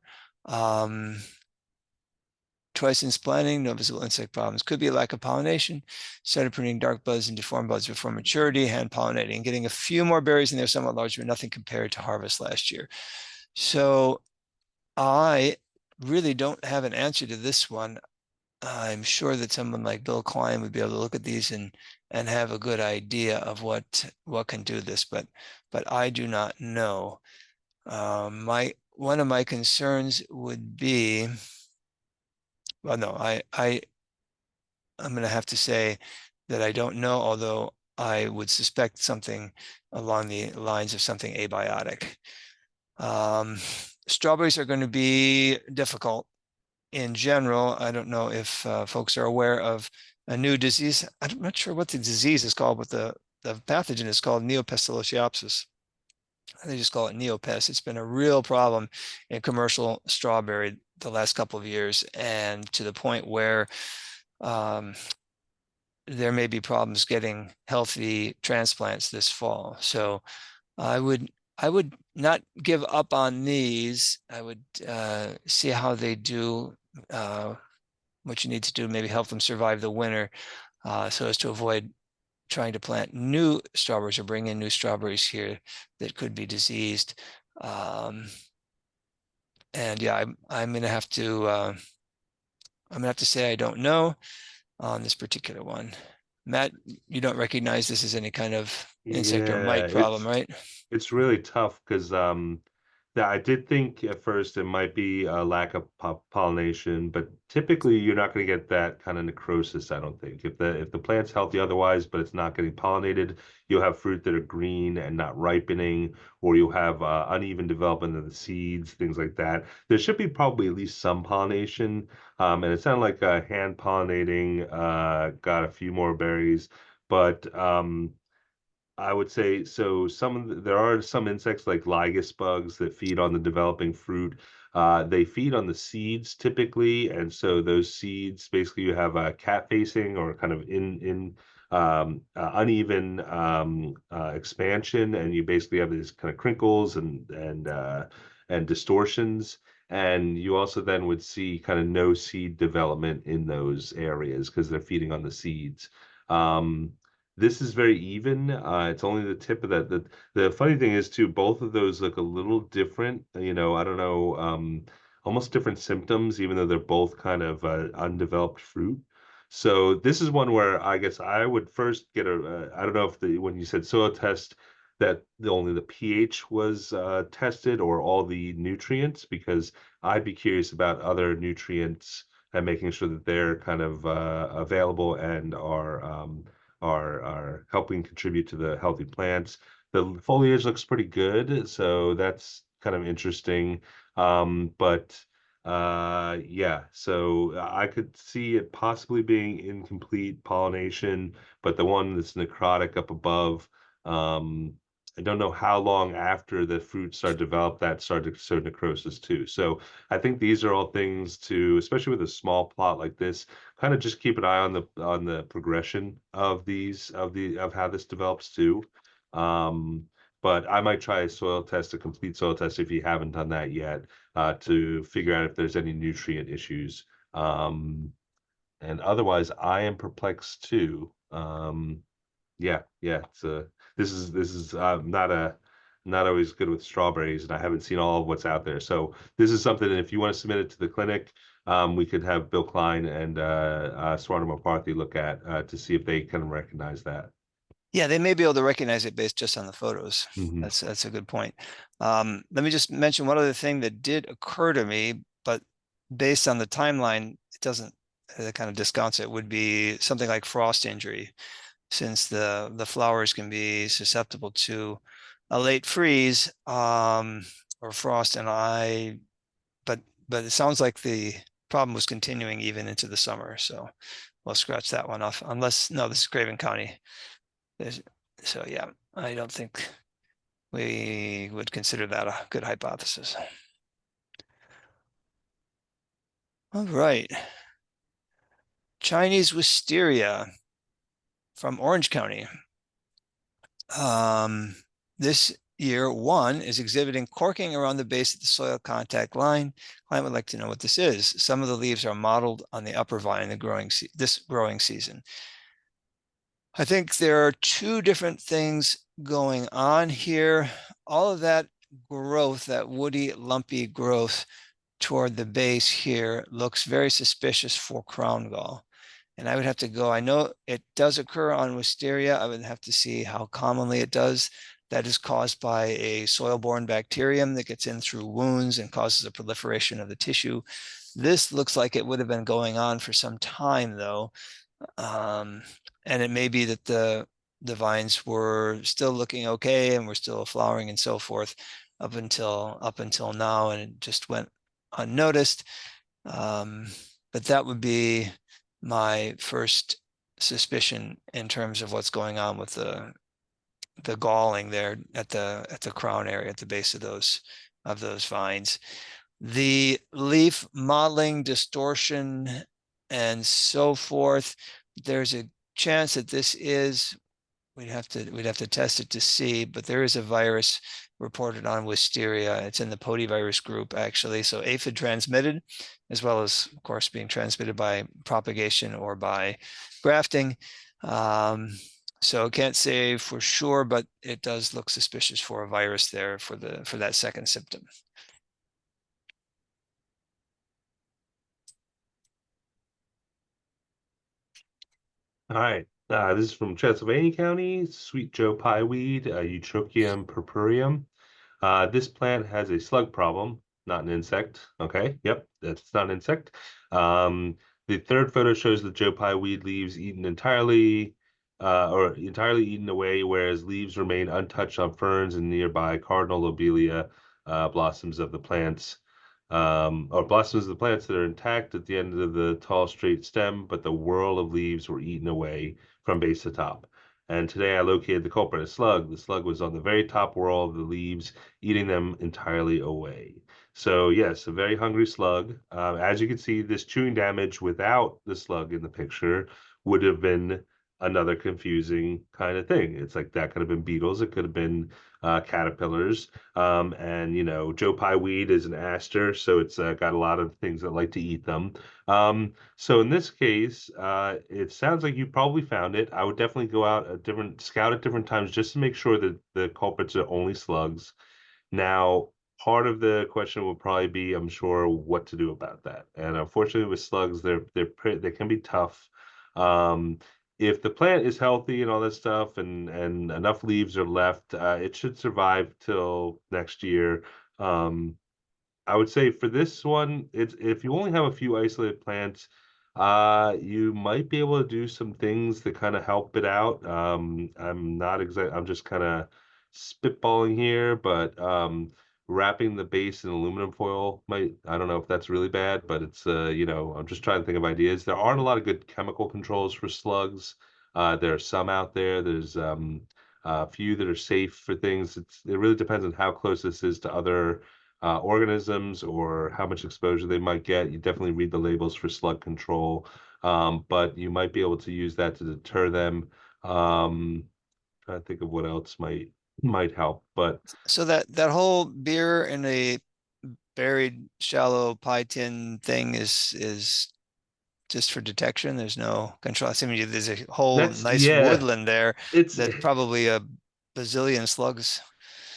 Twice in planting, no visible insect problems. Could be a lack of pollination. Started pruning dark buds and deformed buds before maturity, hand pollinating, getting a few more berries in there, somewhat larger, but nothing compared to harvest last year. So I really don't have an answer to this one. I'm sure that someone like Bill Klein would be able to look at these and have a good idea of what can do this, but I do not know. One of my concerns would be, well, no, I'm going to have to say that I don't know, although I would suspect something along the lines of something abiotic. Strawberries are going to be difficult in general. I don't know if folks are aware of a new disease. I'm not sure what the disease is called, but the pathogen is called Neopistolocopsis. They just call it Neopest. It's been a real problem in commercial strawberry the last couple of years, and to the point where there may be problems getting healthy transplants this fall. So I would not give up on these. I would see how they do, what you need to do, maybe help them survive the winter so as to avoid trying to plant new strawberries or bring in new strawberries here that could be diseased. And yeah, I'm gonna have to say I don't know on this particular one. Matt, you don't recognize this as any kind of insect or Yeah, mite problem, right? it's really tough because that I did think at first it might be a lack of pollination, but typically you're not going to get that kind of necrosis. I don't think if the plant's healthy otherwise, but it's not getting pollinated, you'll have fruit that are green and not ripening, or you'll have uneven development of the seeds, things like that. There should be probably at least some pollination, and it sounded like hand pollinating got a few more berries, but I would say so. There are some insects like lygus bugs that feed on the developing fruit. They feed on the seeds typically, and so those seeds basically you have a cat facing or kind of in uneven expansion, and you basically have these kind of crinkles and distortions. And you also then would see kind of no seed development in those areas because they're feeding on the seeds. Um, this is very even. It's only the tip of that. The funny thing is too, both of those look a little different. I don't know, almost different symptoms, even though they're both kind of undeveloped fruit. So this is one where I guess I would first get I don't know if when you said soil test that only the pH was tested or all the nutrients, because I'd be curious about other nutrients and making sure that they're kind of available and are helping contribute to the healthy plants. The foliage looks pretty good, so that's kind of interesting. But yeah, so I could see it possibly being incomplete pollination, but the one that's necrotic up above, I don't know how long after the fruit started to develop that started to show necrosis too. So I think these are all things to, especially with a small plot like this, kind of just keep an eye on the progression of of how this develops too. Um, but I might try a complete soil test if you haven't done that yet, to figure out if there's any nutrient issues. And otherwise, I am perplexed too. Yeah. This is not always good with strawberries, and I haven't seen all of what's out there. So this is something that if you want to submit it to the clinic, we could have Bill Klein and Swarna McCarthy look at to see if they can recognize that. Yeah, they may be able to recognize it based just on the photos. Mhm. That's a good point. Let me just mention one other thing that did occur to me, but based on the timeline, it doesn't, it kind of discounts it, would be something like frost injury, since the flowers can be susceptible to a late freeze or frost. But it sounds like the problem was continuing even into the summer. So we'll scratch that one off, unless, no, this is Craven County. So yeah, I don't think we would consider that a good hypothesis. All right. Chinese wisteria from Orange County. This year, one is exhibiting corking around the base of the soil contact line. Client would like to know what this is. Some of the leaves are mottled on the upper vine this growing season. I think there are two different things going on here. All of that growth, that woody, lumpy growth toward the base here, looks very suspicious for crown gall. And I would have to go, I know it does occur on wisteria. I would have to see how commonly it does. That is caused by a soil-borne bacterium that gets in through wounds and causes a proliferation of the tissue. This looks like it would have been going on for some time though. And it may be that the vines were still looking okay and were still flowering and so forth up until now, and it just went unnoticed. But that would be my first suspicion in terms of what's going on with the galling there at the crown area, at the base of those vines. The leaf mottling, distortion, and so forth, there's a chance that this is, we'd have to test it to see, but there is a virus reported on wisteria. It's in the potyvirus group actually. So aphid transmitted, as well as of course being transmitted by propagation or by grafting. So I can't say for sure, but it does look suspicious for a virus there for that second symptom. All right. This is from Transylvania County, Sweet Joe Pieweed, Eutrochium purpureum. This plant has a slug problem, not an insect. Okay, yep, that's not an insect. The third photo shows the Joe Pye weed leaves eaten entirely, or entirely eaten away, whereas leaves remain untouched on ferns and nearby cardinal lobelia blossoms of the plants. Or blossoms of the plants that are intact at the end of the tall, straight stem, but the whirl of leaves were eaten away from base to top. And today I located the culprit, a slug. The slug was on the very top whorl of the leaves, eating them entirely away. So yes, a very hungry slug. As you can see, this chewing damage without the slug in the picture would have been another confusing kind of thing. It's like that could have been beetles. It could have been caterpillars. And you know, Joe Pye weed is an aster, so it's got a lot of things that like to eat them. So in this case, it sounds like you probably found it. I would definitely go out scout at different times just to make sure that the culprits are only slugs. Now, part of the question will probably be, I'm sure, what to do about that. And unfortunately, with slugs, they can be tough. Um, if the plant is healthy and all that stuff, and enough leaves are left, it should survive till next year. I would say for this one, it's if you only have a few isolated plants, you might be able to do some things to kind of help it out. I'm just kind of spitballing here, but wrapping the base in aluminum foil might, I don't know if that's really bad, but it's you know, I'm just trying to think of ideas. There aren't a lot of good chemical controls for slugs. There are some out there. There's a few that are safe for things. It really depends on how close this is to other organisms or how much exposure they might get. You definitely read the labels for slug control, but you might be able to use that to deter them. Trying to think of what else might help, but So that whole beer in a buried shallow pie tin thing is just for detection. There's no control. I mean, there's a whole nice yeah, woodland there it's that's probably a bazillion slugs.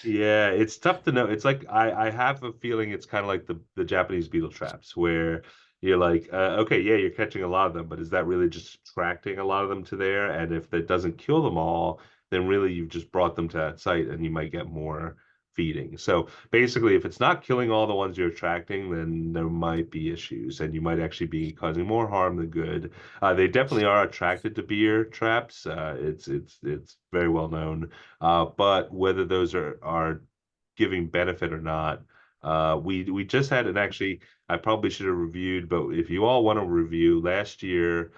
yeah, it's tough to know. It's like I have a feeling it's kind of like the Japanese beetle traps where you're like, okay, yeah, you're catching a lot of them, but is that really just attracting a lot of them to there? And if that doesn't kill them all, then really you've just brought them to that site and you might get more feeding. So basically, if it's not killing all the ones you're attracting, then there might be issues and you might actually be causing more harm than good. They definitely are attracted to beer traps. It's very well known. But whether those are giving benefit or not, we just had, and actually I probably should have reviewed, but if you all want to review last year,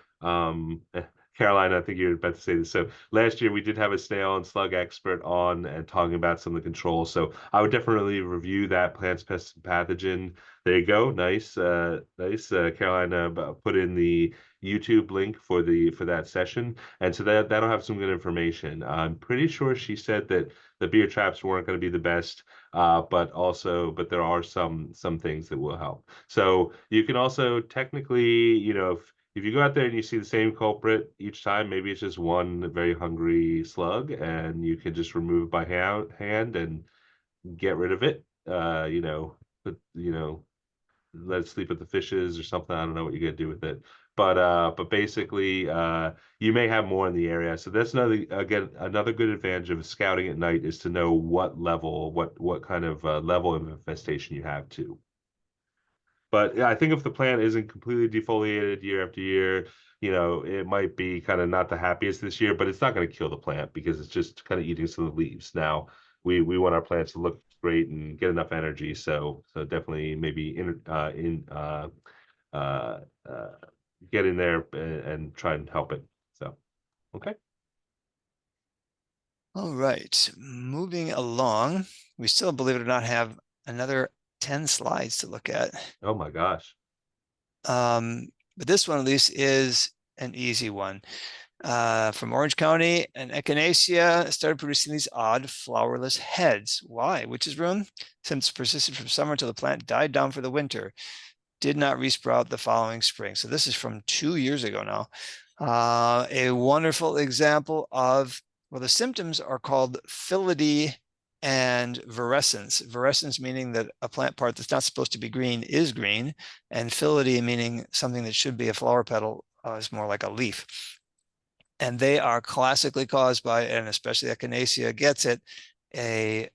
Caroline, I think you're about to say this. So last year we did have a snail and slug expert on and talking about some of the controls. So I would definitely review that plants, pests, and pathogen. There you go. Nice, nice. Caroline put in the YouTube link for that session, and so that'll have some good information. I'm pretty sure she said that the beer traps weren't going to be the best, but there are some things that will help. So you can also technically, you know, if you go out there and you see the same culprit each time, maybe it's just one very hungry slug, and you can just remove by hand and get rid of it. You know, let it sleep with the fishes or something. I don't know what you're gonna do with it. But basically, you may have more in the area. So that's another good advantage of scouting at night is to know what level, what kind of level of infestation you have too. But yeah, I think if the plant isn't completely defoliated year after year, you know, it might be kind of not the happiest this year, but it's not going to kill the plant because it's just kind of eating some of the leaves. Now, we want our plants to look great and get enough energy, so definitely maybe uh, uh, get in there and try and help it. So, okay. All right, moving along. We still, believe it or not, have another 10 slides to look at. Oh my gosh. But this one at least is an easy one. From Orange County, an echinacea started producing these odd flowerless heads. Why? Witch's Room? Since persisted from summer until the plant died down for the winter. Did not resprout the following spring. So this is from 2 years ago now. A wonderful example of, well, the symptoms are called phyllidy and virescence. Virescence meaning that a plant part that's not supposed to be green is green, and phyllidy meaning something that should be a flower petal is more like a leaf. And they are classically caused by, and especially echinacea gets it, a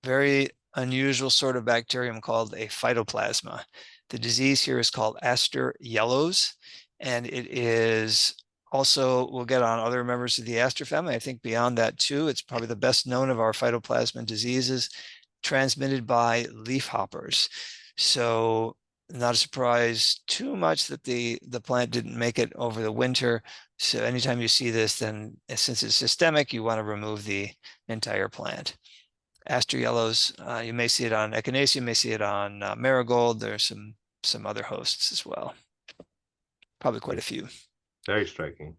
very unusual sort of bacterium called a phytoplasma. The disease here is called aster yellows, and it is also, we'll get on other members of the aster family. I think beyond that too, it's probably the best known of our phytoplasma diseases, transmitted by leafhoppers. So not a surprise too much that the plant didn't make it over the winter. So anytime you see this, then since it's systemic, you want to remove the entire plant. Aster yellows, you may see it on echinacea, you may see it on marigold. There's some other hosts as well. Probably quite a few. Very striking.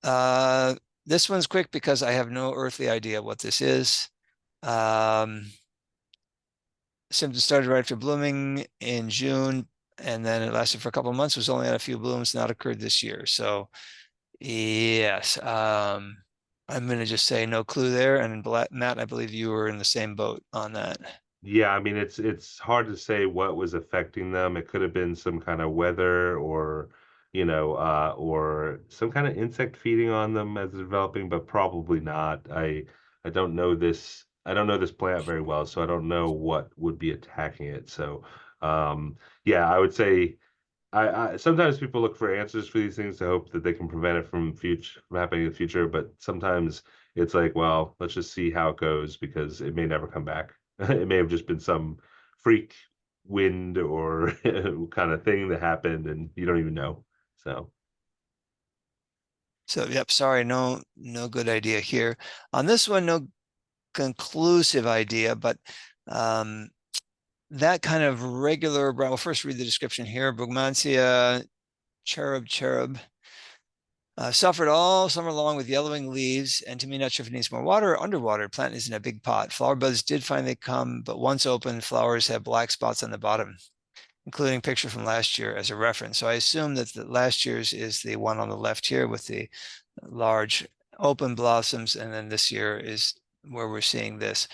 This one's quick because I have no earthly idea what this is. Symptoms started right after blooming in June, and then it lasted for a couple of months. Was only had a few blooms, not occurred this year. So yes, I'm going to just say no clue there. And Matt, I believe you were in the same boat on that. Yeah, I mean, it's hard to say what was affecting them. It could have been some kind of weather or, or some kind of insect feeding on them as they're developing, but probably not. I don't know this. I don't know this plant very well, so I don't know what would be attacking it. So, yeah, I would say I sometimes people look for answers for these things to hope that they can prevent it from happening in the future, but sometimes it's like, well, let's just see how it goes because it may never come back. It may have just been some freak wind or kind of thing that happened and you don't even know. So yep, sorry, no good idea here. On this one, no conclusive idea, but that kind of regular brown, we'll first read the description here. Brugmansia cherub suffered all summer long with yellowing leaves, and to me, not sure if it needs more water or underwater. Plant is in a big pot. Flower buds did finally come, but once open, flowers have black spots on the bottom, including picture from last year as a reference. So I assume that the last year's is the one on the left here with the large open blossoms, and then this year is where we're seeing this.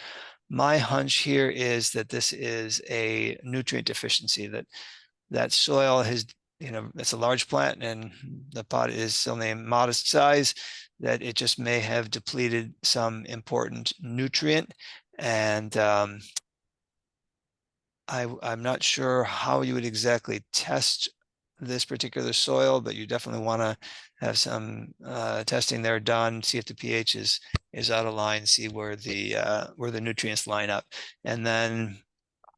My hunch here is that this is a nutrient deficiency, that soil has, it's a large plant and the pot is only a modest size, that it just may have depleted some important nutrient. And I'm not sure how you would exactly test this particular soil, but you definitely want to have some testing there done, see if the pH is out of line, see where the nutrients line up. And then,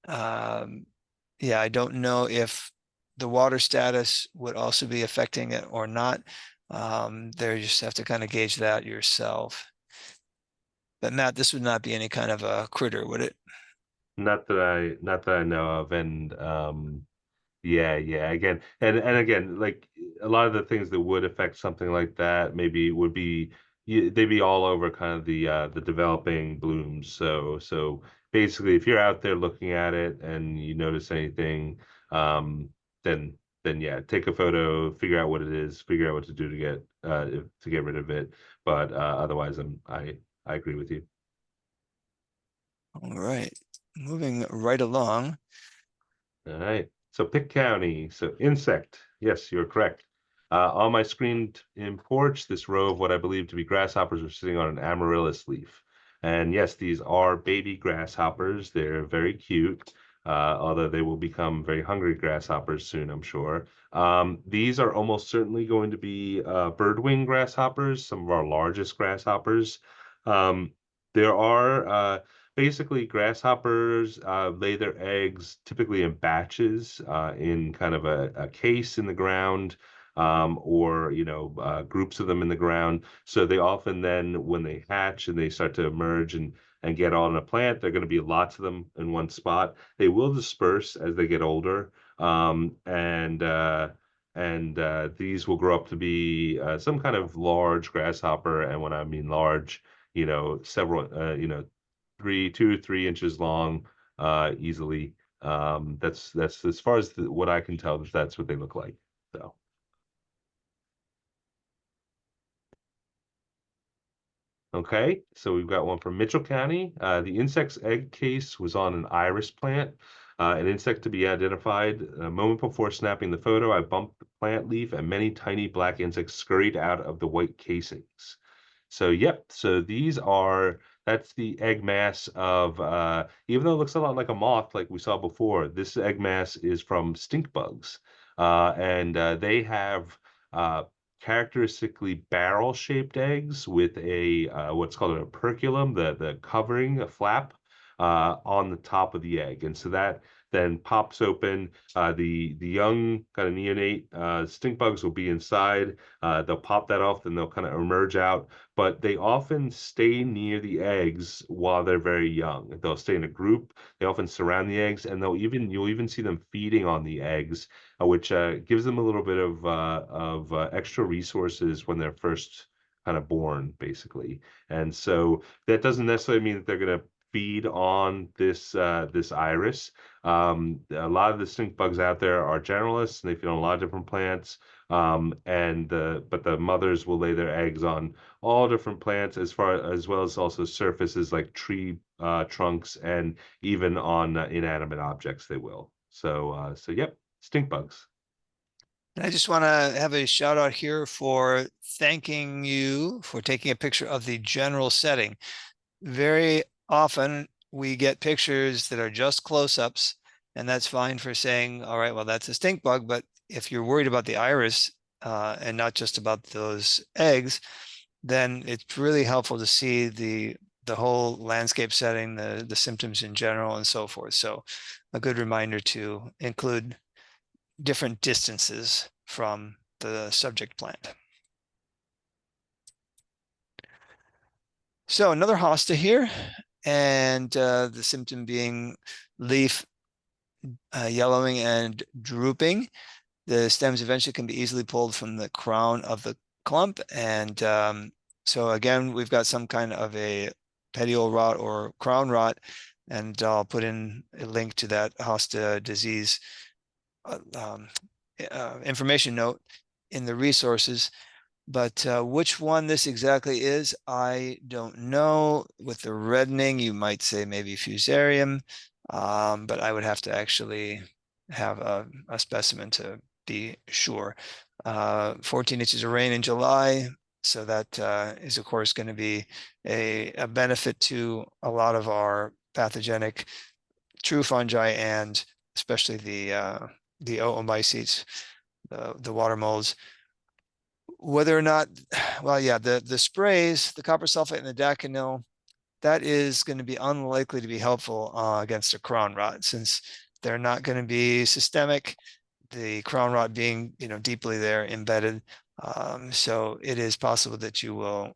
yeah, I don't know if the water status would also be affecting it or not. There you just have to kind of gauge that yourself. But Matt, this would not be any kind of a critter, would it? not that I know of. And yeah, again, and again, like a lot of the things that would affect something like that maybe would be they'd be all over kind of the developing blooms. So basically, if you're out there looking at it and you notice anything, then yeah, take a photo, figure out what it is, figure out what to do to get rid of it. But otherwise, I agree with you. All right, moving right along. All right. So Pitt County. So insect. Yes, you're correct. On my screen in porch, this row of what I believe to be grasshoppers are sitting on an amaryllis leaf. And yes, these are baby grasshoppers. They're very cute, although they will become very hungry grasshoppers soon, I'm sure. These are almost certainly going to be birdwing grasshoppers, some of our largest grasshoppers. There are basically grasshoppers lay their eggs typically in batches in kind of a case in the ground, or groups of them in the ground. So they often then, when they hatch and they start to emerge and get on a plant, there are going to be lots of them in one spot. They will disperse as they get older, and these will grow up to be some kind of large grasshopper. And when I mean large, several 3 inches long, easily. That's as far as what I can tell, that's what they look like. So okay, so we've got one from Mitchell County. The insect's egg case was on an iris plant. An insect to be identified. A moment before snapping the photo, I bumped the plant leaf and many tiny black insects scurried out of the white casings. So yep, so these are, That's the egg mass of, even though it looks a lot like a moth, like we saw before, this egg mass is from stink bugs. And they have characteristically barrel-shaped eggs with a what's called an operculum, the covering, a flap on the top of the egg, and so that then pops open. The young kind of neonate stink bugs will be inside. They'll pop that off, then they'll kind of emerge out. But they often stay near the eggs while they're very young. They'll stay in a group. They often surround the eggs, and you'll even see them feeding on the eggs, which gives them a little bit of extra resources when they're first kind of born, basically. And so that doesn't necessarily mean that they're going to feed on this iris. A lot of the stink bugs out there are generalists, and they feed on a lot of different plants. But the mothers will lay their eggs on all different plants, as well as also surfaces like tree trunks, and even on inanimate objects they will. So yep, stink bugs. And I just want to have a shout out here for thanking you for taking a picture of the general setting. Very often we get pictures that are just close-ups, and that's fine for saying, all right, well, that's a stink bug. But if you're worried about the iris and not just about those eggs, then it's really helpful to see the whole landscape setting, the symptoms in general, and so forth. So a good reminder to include different distances from the subject plant. So another hosta here, and the symptom being leaf yellowing and drooping. The stems eventually can be easily pulled from the crown of the clump. And so again, we've got some kind of a petiole rot or crown rot, and I'll put in a link to that hosta disease information note in the resources. But which one this exactly is, I don't know. With the reddening, you might say maybe fusarium, but I would have to actually have a specimen to be sure. 14 inches of rain in July, so that is of course going to be a benefit to a lot of our pathogenic true fungi, and especially the oomycetes, the water molds. Whether or not, well, yeah, the sprays, the copper sulfate and the Daconil, that is going to be unlikely to be helpful against a crown rot, since they're not going to be systemic, the crown rot being, deeply there embedded. So it is possible that you will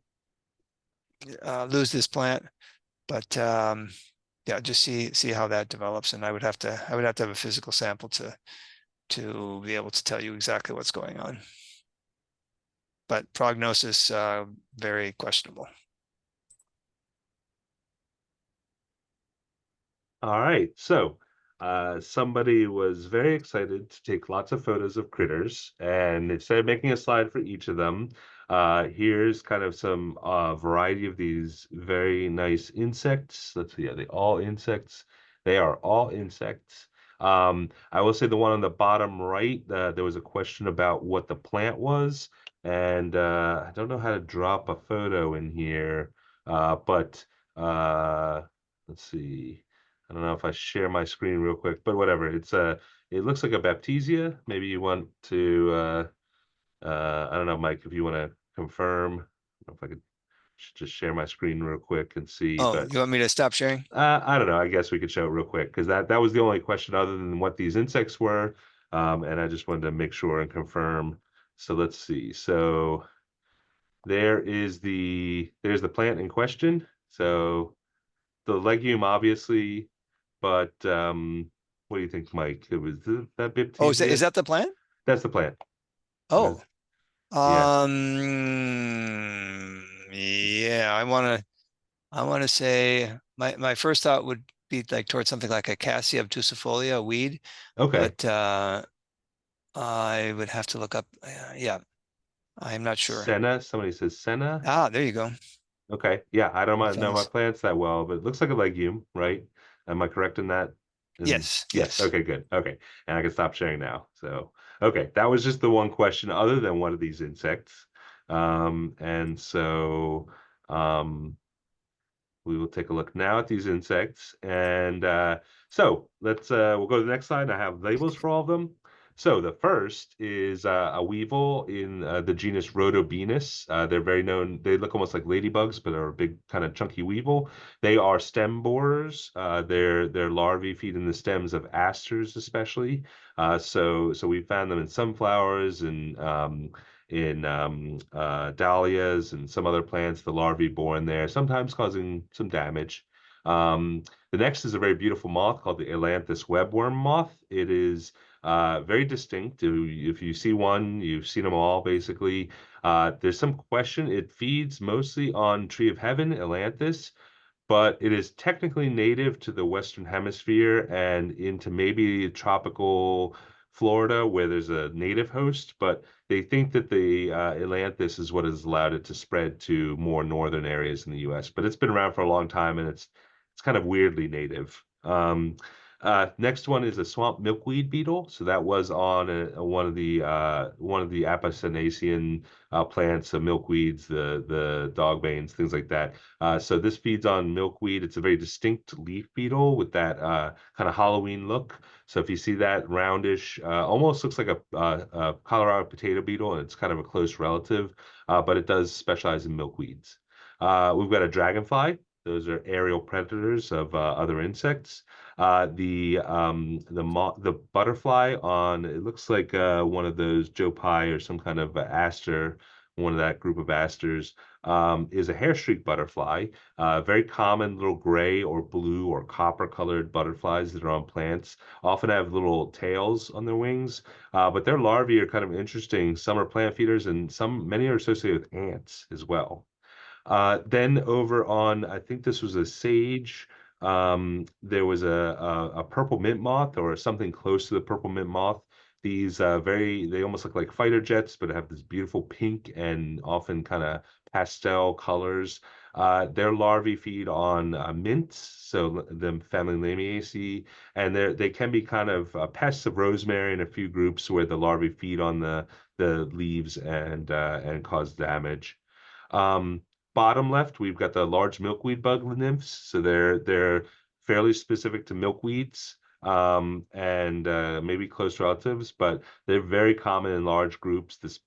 lose this plant, but yeah, just see how that develops. And I would have to have a physical sample to be able to tell you exactly what's going on. But prognosis, very questionable. All right, so somebody was very excited to take lots of photos of critters, and instead of making a slide for each of them, here's kind of some variety of these very nice insects. Let's see, yeah, they all insects. They are all insects. I will say the one on the bottom right, there was a question about what the plant was, and I don't know how to drop a photo in here, but let's see. I don't know if I share my screen real quick, but whatever. It looks like a baptisia. Maybe you want to I don't know, Mike, if you want to confirm. I don't know if I could just share my screen real quick and see. Oh, But you want me to stop sharing? I don't know. I guess we could show it real quick, because that was the only question other than what these insects were. And I just wanted to make sure and confirm. So let's see. So there's the plant in question. So the legume, obviously. But what do you think, Mike? It was that baptisia? Oh, is that the plant? That's the plant. Oh, Yeah. yeah, I want to say my first thought would be like towards something like a Cassia obtusifolia, a weed, Okay. but I would have to look up. Yeah, I'm not sure. Senna. Somebody says senna. Ah, there you go. Okay. Yeah, I don't know my Thanks. plants that well, but it looks like a legume, right? Am I correct in that? Yes, Yes. yes. Okay, good. Okay. And I can stop sharing now. So, okay. That was just the one question other than one of these insects. And so, we will take a look now at these insects. And so we'll go to the next slide. I have labels for all of them. So the first is a weevil in the genus Rhodobenus. They're very known. They look almost like ladybugs, but are a big kind of chunky weevil. They are stem borers. Their larvae feed in the stems of asters, especially. So we found them in sunflowers and dahlias and some other plants. The larvae born there, sometimes causing some damage. The next is a very beautiful moth called the Ailanthus webworm moth. It is very distinct. If you see one, you've seen them all, basically. There's some question. It feeds mostly on tree of heaven, Ailanthus, but it is technically native to the Western Hemisphere and into maybe tropical Florida, where there's a native host, but they think that the Ailanthus is what has allowed it to spread to more northern areas in the U.S. But it's been around for a long time, and it's kind of weirdly native. Next one is a swamp milkweed beetle. So that was on one of the Apocynaceae plants, the milkweeds, the dogbanes, things like that. So this feeds on milkweed. It's a very distinct leaf beetle with that kind of Halloween look. So if you see that roundish, almost looks like a Colorado potato beetle, and it's kind of a close relative, but it does specialize in milkweeds. We've got a dragonfly. Those are aerial predators of other insects. The butterfly on, it looks like one of those Joe Pye or some kind of aster, one of that group of asters, is a hair streak butterfly. Very common little gray or blue or copper colored butterflies that are on plants. Often have little tails on their wings, but their larvae are kind of interesting. Some are plant feeders, and many are associated with ants as well. Then over on, I think this was a sage. There was a purple mint moth, or something close to the purple mint moth. These they almost look like fighter jets, but have this beautiful pink and often kind of pastel colors. Their larvae feed on mints, so the family Lamiaceae, and they can be kind of pests of rosemary in a few groups where the larvae feed on the leaves and cause damage. Bottom left, we've got the large milkweed bug nymphs. So they're fairly specific to milkweeds, and maybe close relatives, but they're very common in large groups. This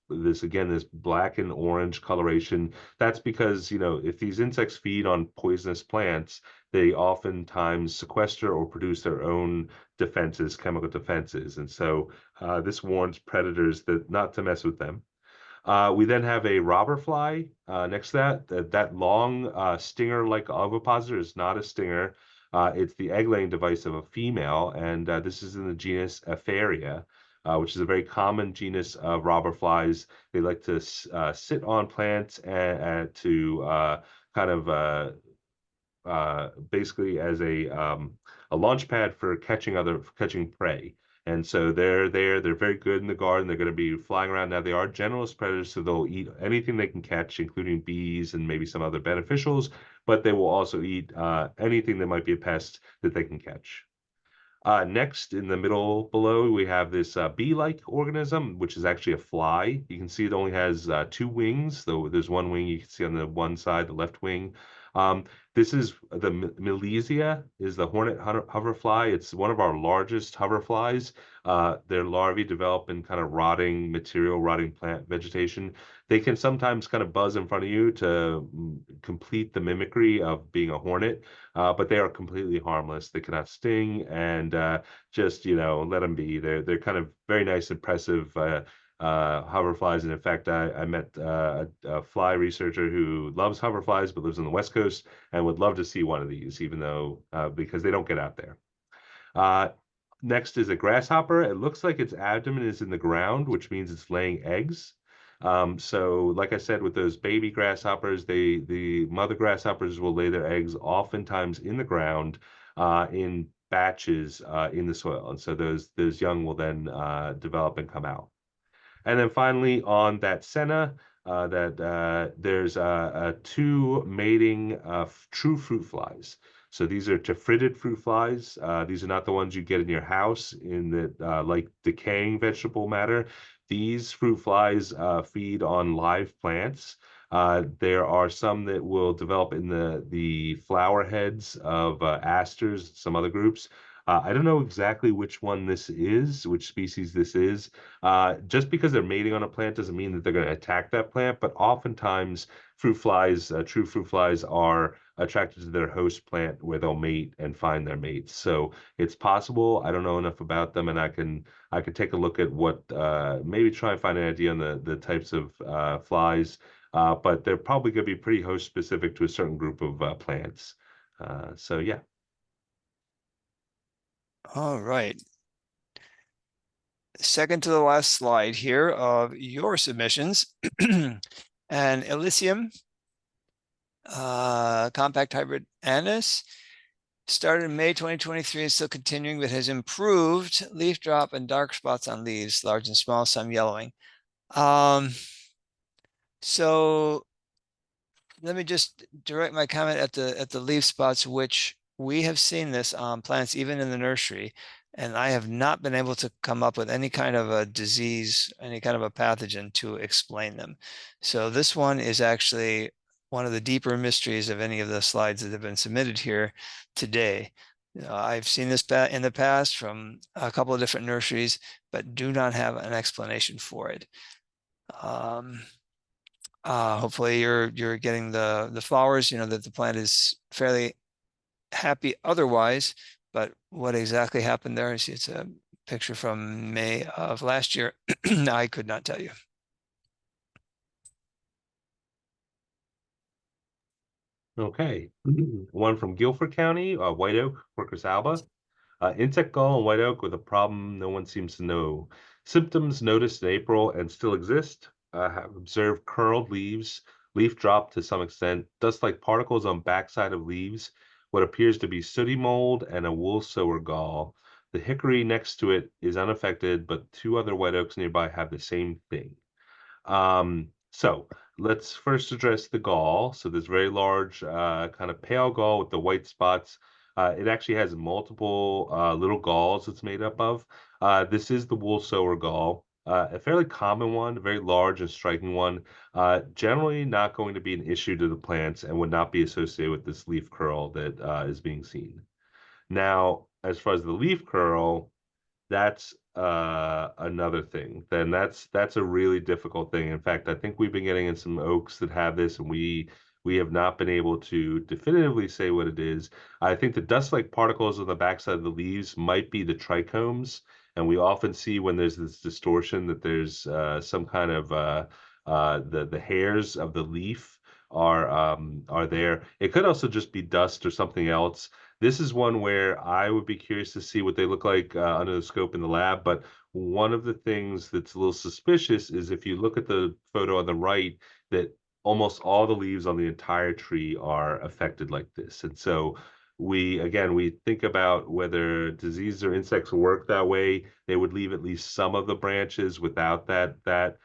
black and orange coloration. That's because, if these insects feed on poisonous plants, they oftentimes sequester or produce their own defenses, chemical defenses. And so this warns predators that not to mess with them. We then have a robber fly next to that. That long stinger-like ovipositor is not a stinger. It's the egg-laying device of a female, and this is in the genus Epharia, which is a very common genus of robber flies. They like to sit on plants and to kind of basically as a launch pad for catching prey. And so they're very good in the garden. They're going to be flying around. Now, they are generalist predators, so they'll eat anything they can catch, including bees and maybe some other beneficials, but they will also eat anything that might be a pest that they can catch. Next, in the middle below, we have this bee-like organism, which is actually a fly. You can see it only has 2 wings, though there's 1 wing you can see on the one side, the left wing. This is the Melesia, is the hornet hoverfly. It's one of our largest hoverflies. Their larvae develop in kind of rotting material, rotting plant vegetation. They can sometimes kind of buzz in front of you to complete the mimicry of being a hornet, but they are completely harmless. They cannot sting, and just let them be. They're kind of very nice, impressive hoverflies. And in fact, I met a fly researcher who loves hoverflies but lives on the West Coast and would love to see one of these, even though because they don't get out there. Next is a grasshopper. It looks like its abdomen is in the ground, which means it's laying eggs. So like I said, with those baby grasshoppers, the mother grasshoppers will lay their eggs oftentimes in the ground in batches in the soil. And so those young will then develop and come out. And then finally on that senna, there's 2 mating true fruit flies. So these are tephritid fruit flies. These are not the ones you get in your house in the like decaying vegetable matter. These fruit flies feed on live plants. There are some that will develop in the flower heads of asters, some other groups. I don't know exactly which one this is, which species this is. Just because they're mating on a plant doesn't mean that they're going to attack that plant, but oftentimes fruit flies, true fruit flies, are attracted to their host plant where they'll mate and find their mates. So it's possible. I don't know enough about them, and I can take a look at what maybe try and find an idea on the types of flies. But they're probably going to be pretty host specific to a certain group of plants. So yeah. All right. Second to the last slide here of your submissions. And Elysium, compact hybrid anise, started in May 2023 and still continuing, but has improved leaf drop and dark spots on leaves, large and small, some yellowing. So let me just direct my comment at the leaf spots, which we have seen this on plants even in the nursery, and I have not been able to come up with any kind of a disease, any kind of a pathogen to explain them. So this one is actually one of the deeper mysteries of any of the slides that have been submitted here today. I've seen this in the past from a couple of different nurseries, but do not have an explanation for it. Hopefully you're getting the flowers, that the plant is fairly happy otherwise, but what exactly happened there is it's a picture from May of last year. I could not tell you. Okay. One from Guilford County, white oak, Quercus alba. Insect gall and white oak with a problem no one seems to know. Symptoms noticed in April and still exist. Have observed curled leaves, leaf drop to some extent, dust-like particles on backside of leaves, what appears to be sooty mold, and a wool sower gall. The hickory next to it is unaffected, but 2 other white oaks nearby have the same thing. So let's first address the gall. So this very large, kind of pale gall with the white spots. It actually has multiple little galls it's made up of. This is the wool sower gall, a fairly common one, a very large and striking one. Generally not going to be an issue to the plants and would not be associated with this leaf curl that is being seen. Now, as far as the leaf curl, that's another thing. Then that's a really difficult thing. In fact, I think we've been getting in some oaks that have this, and we have not been able to definitively say what it is. I think the dust-like particles on the backside of the leaves might be the trichomes, and we often see when there's this distortion that there's some kind of the hairs of the leaf are there. It could also just be dust or something else. This is one where I would be curious to see what they look like under the scope in the lab. But one of the things that's a little suspicious is if you look at the photo on the right, that almost all the leaves on the entire tree are affected like this. And so we think about whether diseases or insects work that way. They would leave at least some of the branches without that.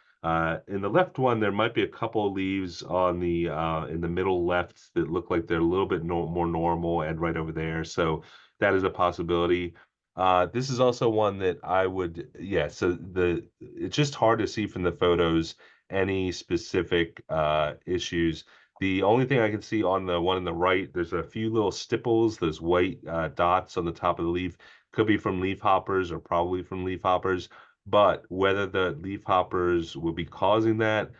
In the left one, there might be a couple of leaves on the in the middle left that look like they're a little bit more normal, and right over there. So that is a possibility. This is also one that I would, yeah. So it's just hard to see from the photos any specific issues. The only thing I can see on the one on the right, there's a few little stipples, those white dots on the top of the leaf. Could be from leaf hoppers or probably from leaf hoppers. But whether the leaf hoppers will be causing that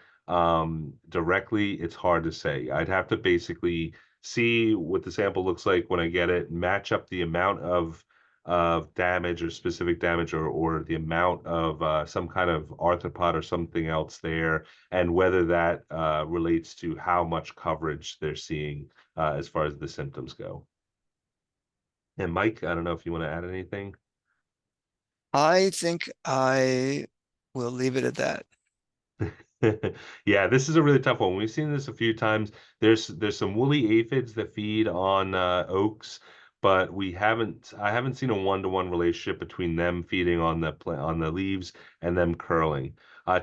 directly, it's hard to say. I'd have to basically see what the sample looks like when I get it, match up the amount of damage or specific damage or the amount of some kind of arthropod or something else there, and whether that relates to how much coverage they're seeing as far as the symptoms go. And Mike, I don't know if you want to add anything. I think I will leave it at that. Yeah, this is a really tough one. We've seen this a few times. There's some woolly aphids that feed on oaks, but I haven't seen a one-to-one relationship between them feeding on the leaves and them curling.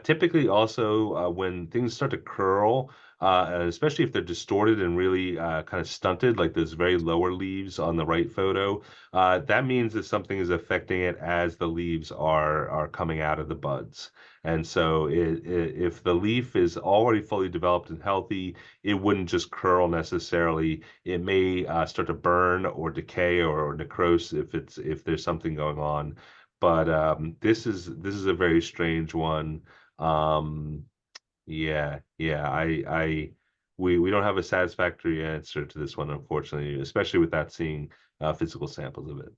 Typically, also when things start to curl, and especially if they're distorted and really kind of stunted, like those very lower leaves on the right photo, that means that something is affecting it as the leaves are coming out of the buds. And so, if the leaf is already fully developed and healthy, it wouldn't just curl necessarily. It may start to burn or decay or necrose if there's something going on. But this is a very strange one. Um, yeah, we don't have a satisfactory answer to this one, unfortunately, especially without seeing physical samples of it.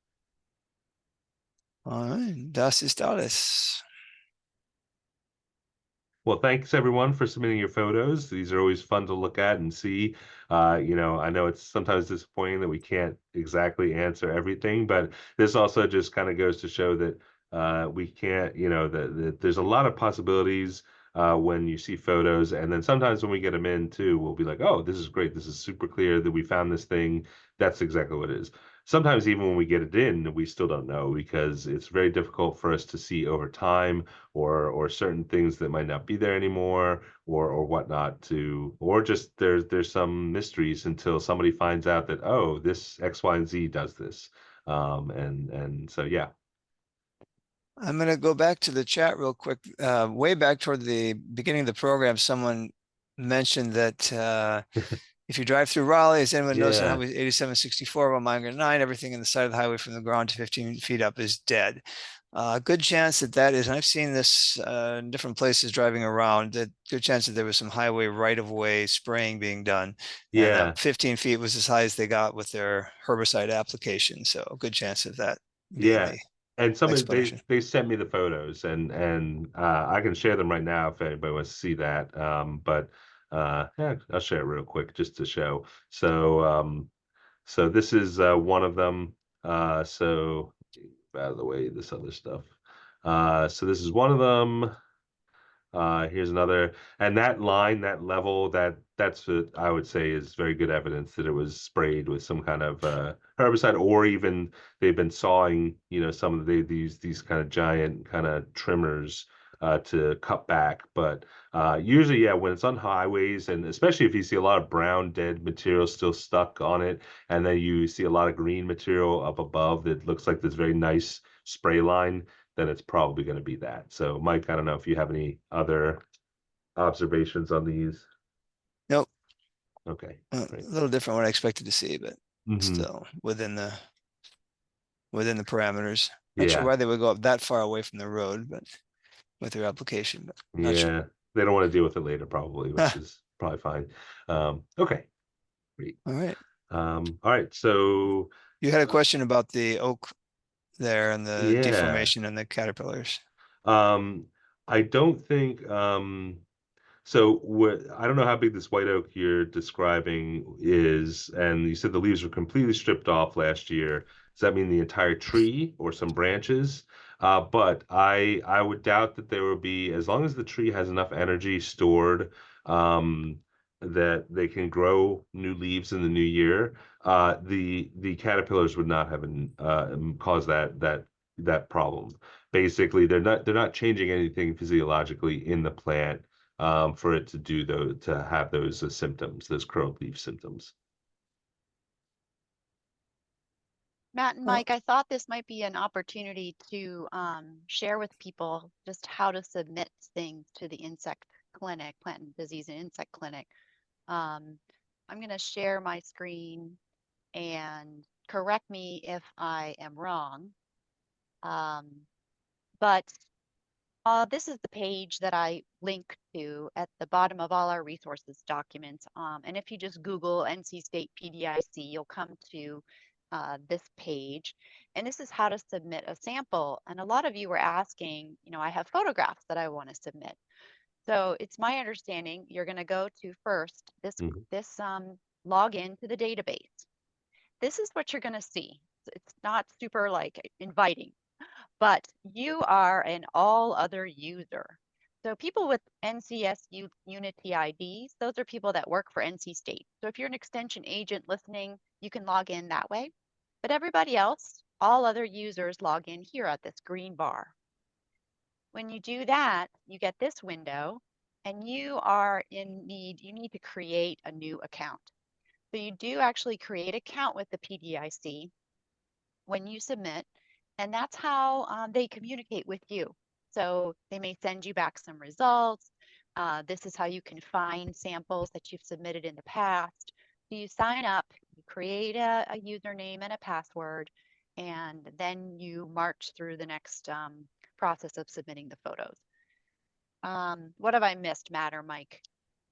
All right, das ist alles. Well, thanks everyone for submitting your photos. These are always fun to look at and see. I know it's sometimes disappointing that we can't exactly answer everything, but this also just kind of goes to show that we can't, that there's a lot of possibilities when you see photos. And then sometimes when we get them in too, we'll be like, oh, this is great. This is super clear that we found this thing. That's exactly what it is. Sometimes even when we get it in, we still don't know because it's very difficult for us to see over time or certain things that might not be there anymore or whatnot or just there's some mysteries until somebody finds out that, oh, this X, Y, and Z does this. And so yeah. I'm going to go back to the chat real quick. Way back toward the beginning of the program, someone mentioned that if you drive through Raleigh, as anyone knows, on Yeah. Highway 8764, 1 everything in the side of the highway from the ground to 15 feet up is dead. Good chance that is, and I've seen this in different places driving around, that good chance that there was some highway right-of-way spraying being done. And Yeah. that 15 feet was as high as they got with their herbicide application. So good chance of that being Yeah. the And somebody explanation. they sent me the photos and I can share them right now if anybody wants to see that. But yeah, I'll share it real quick just to show. So this is one of them. So out of the way, this other stuff. So this is one of them. Here's another, and that line, that level, that's what I would say is very good evidence that it was sprayed with some kind of herbicide, or even they've been sawing, some of these kind of giant kind of trimmers to cut back. But usually, yeah, when it's on highways, and especially if you see a lot of brown dead material still stuck on it, and then you see a lot of green material up above that looks like this very nice spray line, then it's probably going to be that. So, Mike, I don't know if you have any other observations on these. Nope. Okay, A great. little different what I expected to see, but Mhm. still within the parameters. Not sure Yeah, why they would go up that far away from the road, but with their application, but not sure. yeah. They don't want to deal with it later, probably, which is probably fine. Okay, great. All right. All right, so You had a question about the oak there and the yeah. deformation and the caterpillars. I don't think so what I don't know how big this white oak you're describing is, and you said the leaves were completely stripped off last year. Does that mean the entire tree or some branches? But I would doubt that there will be, as long as the tree has enough energy stored, that they can grow new leaves in the new year. The caterpillars would not have caused that problem. Basically, they're not changing anything physiologically in the plant for it to have those symptoms, those curled leaf symptoms. Matt and Oh, Mike, I thought this might be an opportunity to share with people just how to submit things to the insect clinic, plant and disease and insect clinic. I'm going to share my screen and correct me if I am wrong. But this is the page that I link to at the bottom of all our resources documents. And if you just Google NC State PDIC, you'll come to this page. And this is how to submit a sample. And a lot of you were asking, I have photographs that I want to submit. So it's my understanding you're going to go to first this log in to the database. This is what you're going to see. It's not super like inviting, but you are an all other user. So people with NCS Unity IDs, those are people that work for NC State. So if you're an extension agent listening, you can log in that way. But everybody else, all other users log in here at this green bar. When you do that, you get this window and you are you need to create a new account. So you do actually create an account with the PDIC when you submit, and that's how they communicate with you. So they may send you back some results. This is how you can find samples that you've submitted in the past. So you sign up, you create a username and a password, and then you march through the next process of submitting the photos. What have I missed, Matt or Mike,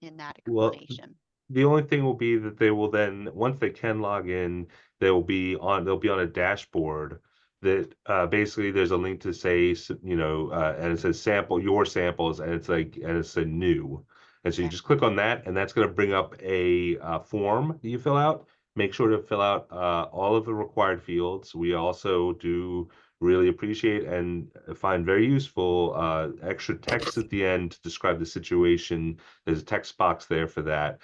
in that Well, explanation? the only thing will be that they will then, once they can log in, they'll be on a dashboard that basically there's a link to say, and it says sample your samples, and it's a new. And so you Okay. just click on that, and that's going to bring up a form that you fill out. Make sure to fill out all of the required fields. We also do really appreciate and find very useful extra text at the end to describe the situation. There's a text box there for that.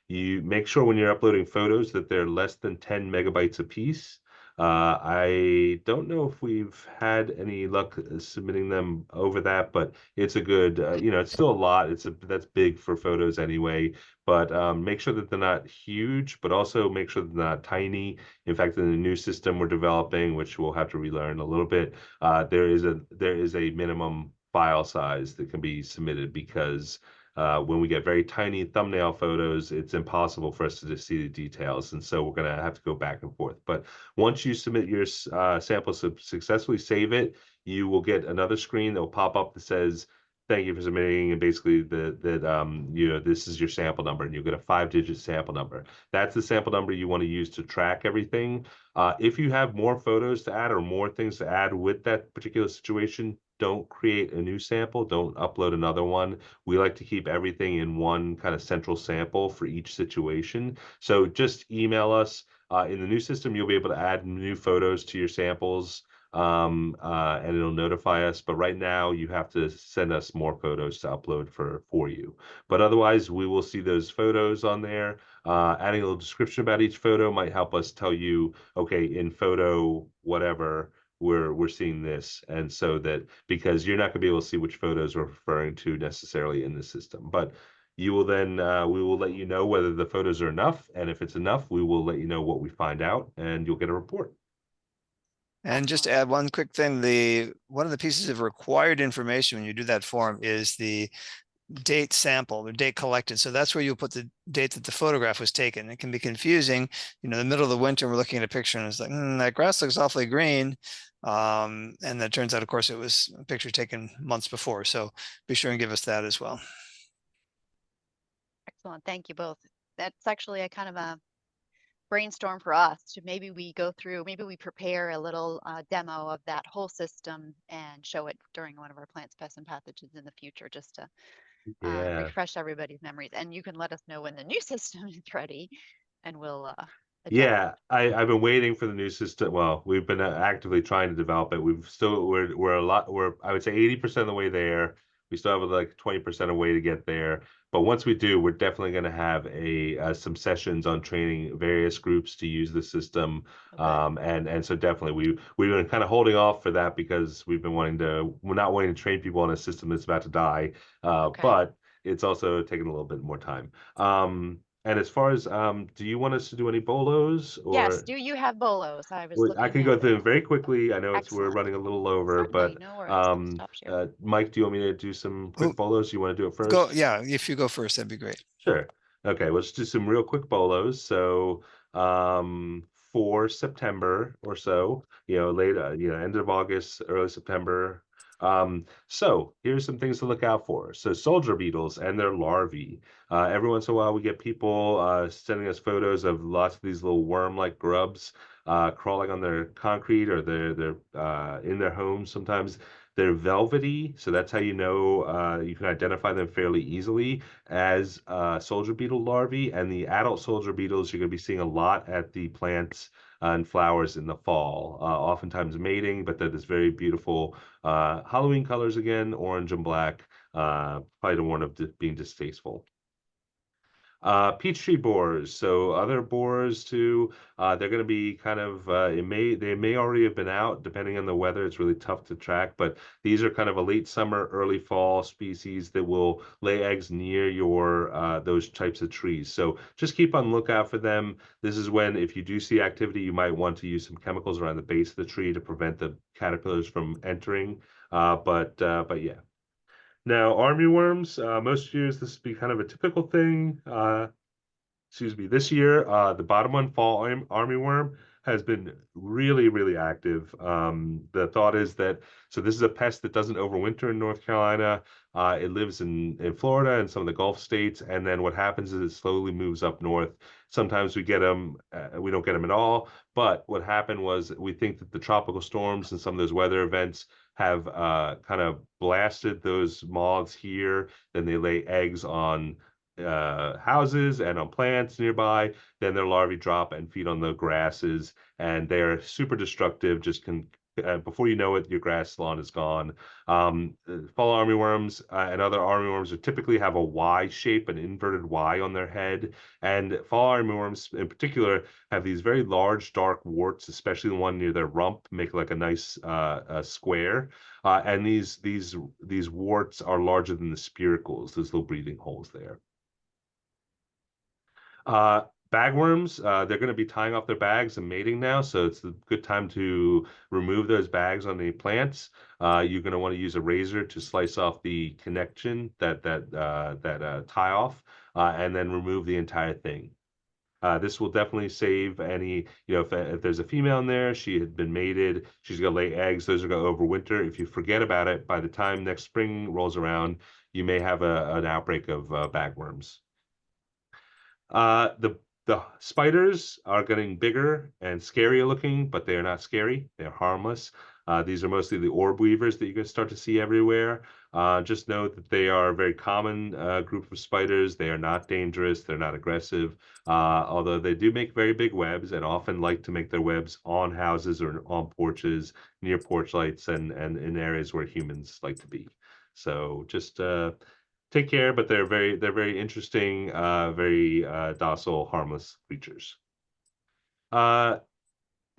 You make sure when you're uploading photos that they're less than 10 megabytes apiece. I don't know if we've had any luck submitting them over that, but it's a good, it's still a lot. That's big for photos anyway, but make sure that they're not huge, but also make sure that they're not tiny. In fact, in the new system we're developing, which we'll have to relearn a little bit, there is a minimum file size that can be submitted because when we get very tiny thumbnail photos, it's impossible for us to just see the details. And so we're going to have to go back and forth. But once you submit your sample, successfully save it, you will get another screen that will pop up that says, thank you for submitting, and basically this is your sample number, and you'll get a 5-digit sample number. That's the sample number you want to use to track everything. If you have more photos to add or more things to add with that particular situation, don't create a new sample, don't upload another one. We like to keep everything in one kind of central sample for each situation. So just email us. In the new system, you'll be able to add new photos to your samples, and it'll notify us. But right now, you have to send us more photos to upload for you. But otherwise, we will see those photos on there. Adding a little description about each photo might help us tell you, okay, in photo whatever, we're seeing this, and so that, because you're not going to be able to see which photos we're referring to necessarily in the system, but you will then we will let you know whether the photos are enough, and if it's enough, we will let you know what we find out, and you'll get a report. And just to Excellent. add one quick thing, one of the pieces of required information when you do that form is the date sample, the date collected. So that's where you'll put the date that the photograph was taken. It can be confusing. In the middle of the winter, we're looking at a picture and it's like, that grass looks awfully green. And that turns out, of course, it was a picture taken months before. So be sure and give us that as well. Excellent. Thank you both. That's actually a kind of a brainstorm for us to maybe we prepare a little demo of that whole system and show it during one of our plants, pests, and pathogens in the future, just to refresh everybody's memories. And you can let us know when the new system is ready, and we'll adjust. Yeah, I've been waiting for the new system. Well, we've been actively trying to develop it. We're I would say 80% of the way there. We still have like 20% of way to get there. But once we do, we're definitely going to have some sessions on training various groups to use the system. Okay. And so definitely we've been kind of holding off for that because we're not wanting to train people on a system that's about to die. Okay. But it's also taking a little bit more time. And as far as, do you want us to do any bolos, Yes. or Do you have bolos? I was I looking can at go through it. them very quickly. I know we're Excellent. running a little over, Certainly. but No worries. I'll stop sharing. Mike, do you want me to do some quick Oh, bolos? You want to do it first? yeah, if you go first, that'd be great. Sure. Okay, let's do some real quick bolos. So, for September or so, late, end of August, early September. So here's some things to look out for. So soldier beetles and their larvae. Every once in a while, we get people sending us photos of lots of these little worm-like grubs crawling on their concrete, or they're in their homes. Sometimes they're velvety, so that's how you know you can identify them fairly easily as soldier beetle larvae. And the adult soldier beetles you're going to be seeing a lot at the plants and flowers in the fall, oftentimes mating, but they're this very beautiful Halloween colors again, orange and black, probably the one of being distasteful. Peach tree borers, so other borers too. They're going to be kind of they may already have been out depending on the weather. It's really tough to track, but these are kind of a late summer, early fall species that will lay eggs near your those types of trees. So just keep on lookout for them. This is when, if you do see activity, you might want to use some chemicals around the base of the tree to prevent the caterpillars from entering. But yeah. Now, armyworms, most years this would be kind of a typical thing. Excuse me, this year, the bottom one, fall armyworm, has been really, really active. The thought is that, so this is a pest that doesn't overwinter in North Carolina. It lives in Florida and some of the Gulf states. And then what happens is it slowly moves up north. Sometimes we get them, we don't get them at all. But what happened was we think that the tropical storms and some of those weather events have kind of blasted those moths here. Then they lay eggs on houses and on plants nearby. Then their larvae drop and feed on the grasses, and they're super destructive. Just can before you know it, your grass lawn is gone. Fall armyworms and other armyworms are typically have a Y shape, an inverted Y on their head. And fall armyworms in particular have these very large dark warts, especially the one near their rump, make like a nice square. And these warts are larger than the spiracles, those little breathing holes there. Bagworms, they're going to be tying off their bags and mating now, so it's a good time to remove those bags on the plants. You're going to want to use a razor to slice off the connection that tie off, and then remove the entire thing. This will definitely save any, if there's a female in there, she had been mated, she's going to lay eggs, those are going to overwinter. If you forget about it, by the time next spring rolls around, you may have an outbreak of bagworms. The spiders are getting bigger and scarier looking, but they are not scary. They're harmless. These are mostly the orb weavers that you can start to see everywhere. Just know that they are a very common group of spiders. They are not dangerous. They're not aggressive, although they do make very big webs and often like to make their webs on houses or on porches, near porch lights, and in areas where humans like to be. So just take care, but they're very interesting, very docile, harmless creatures.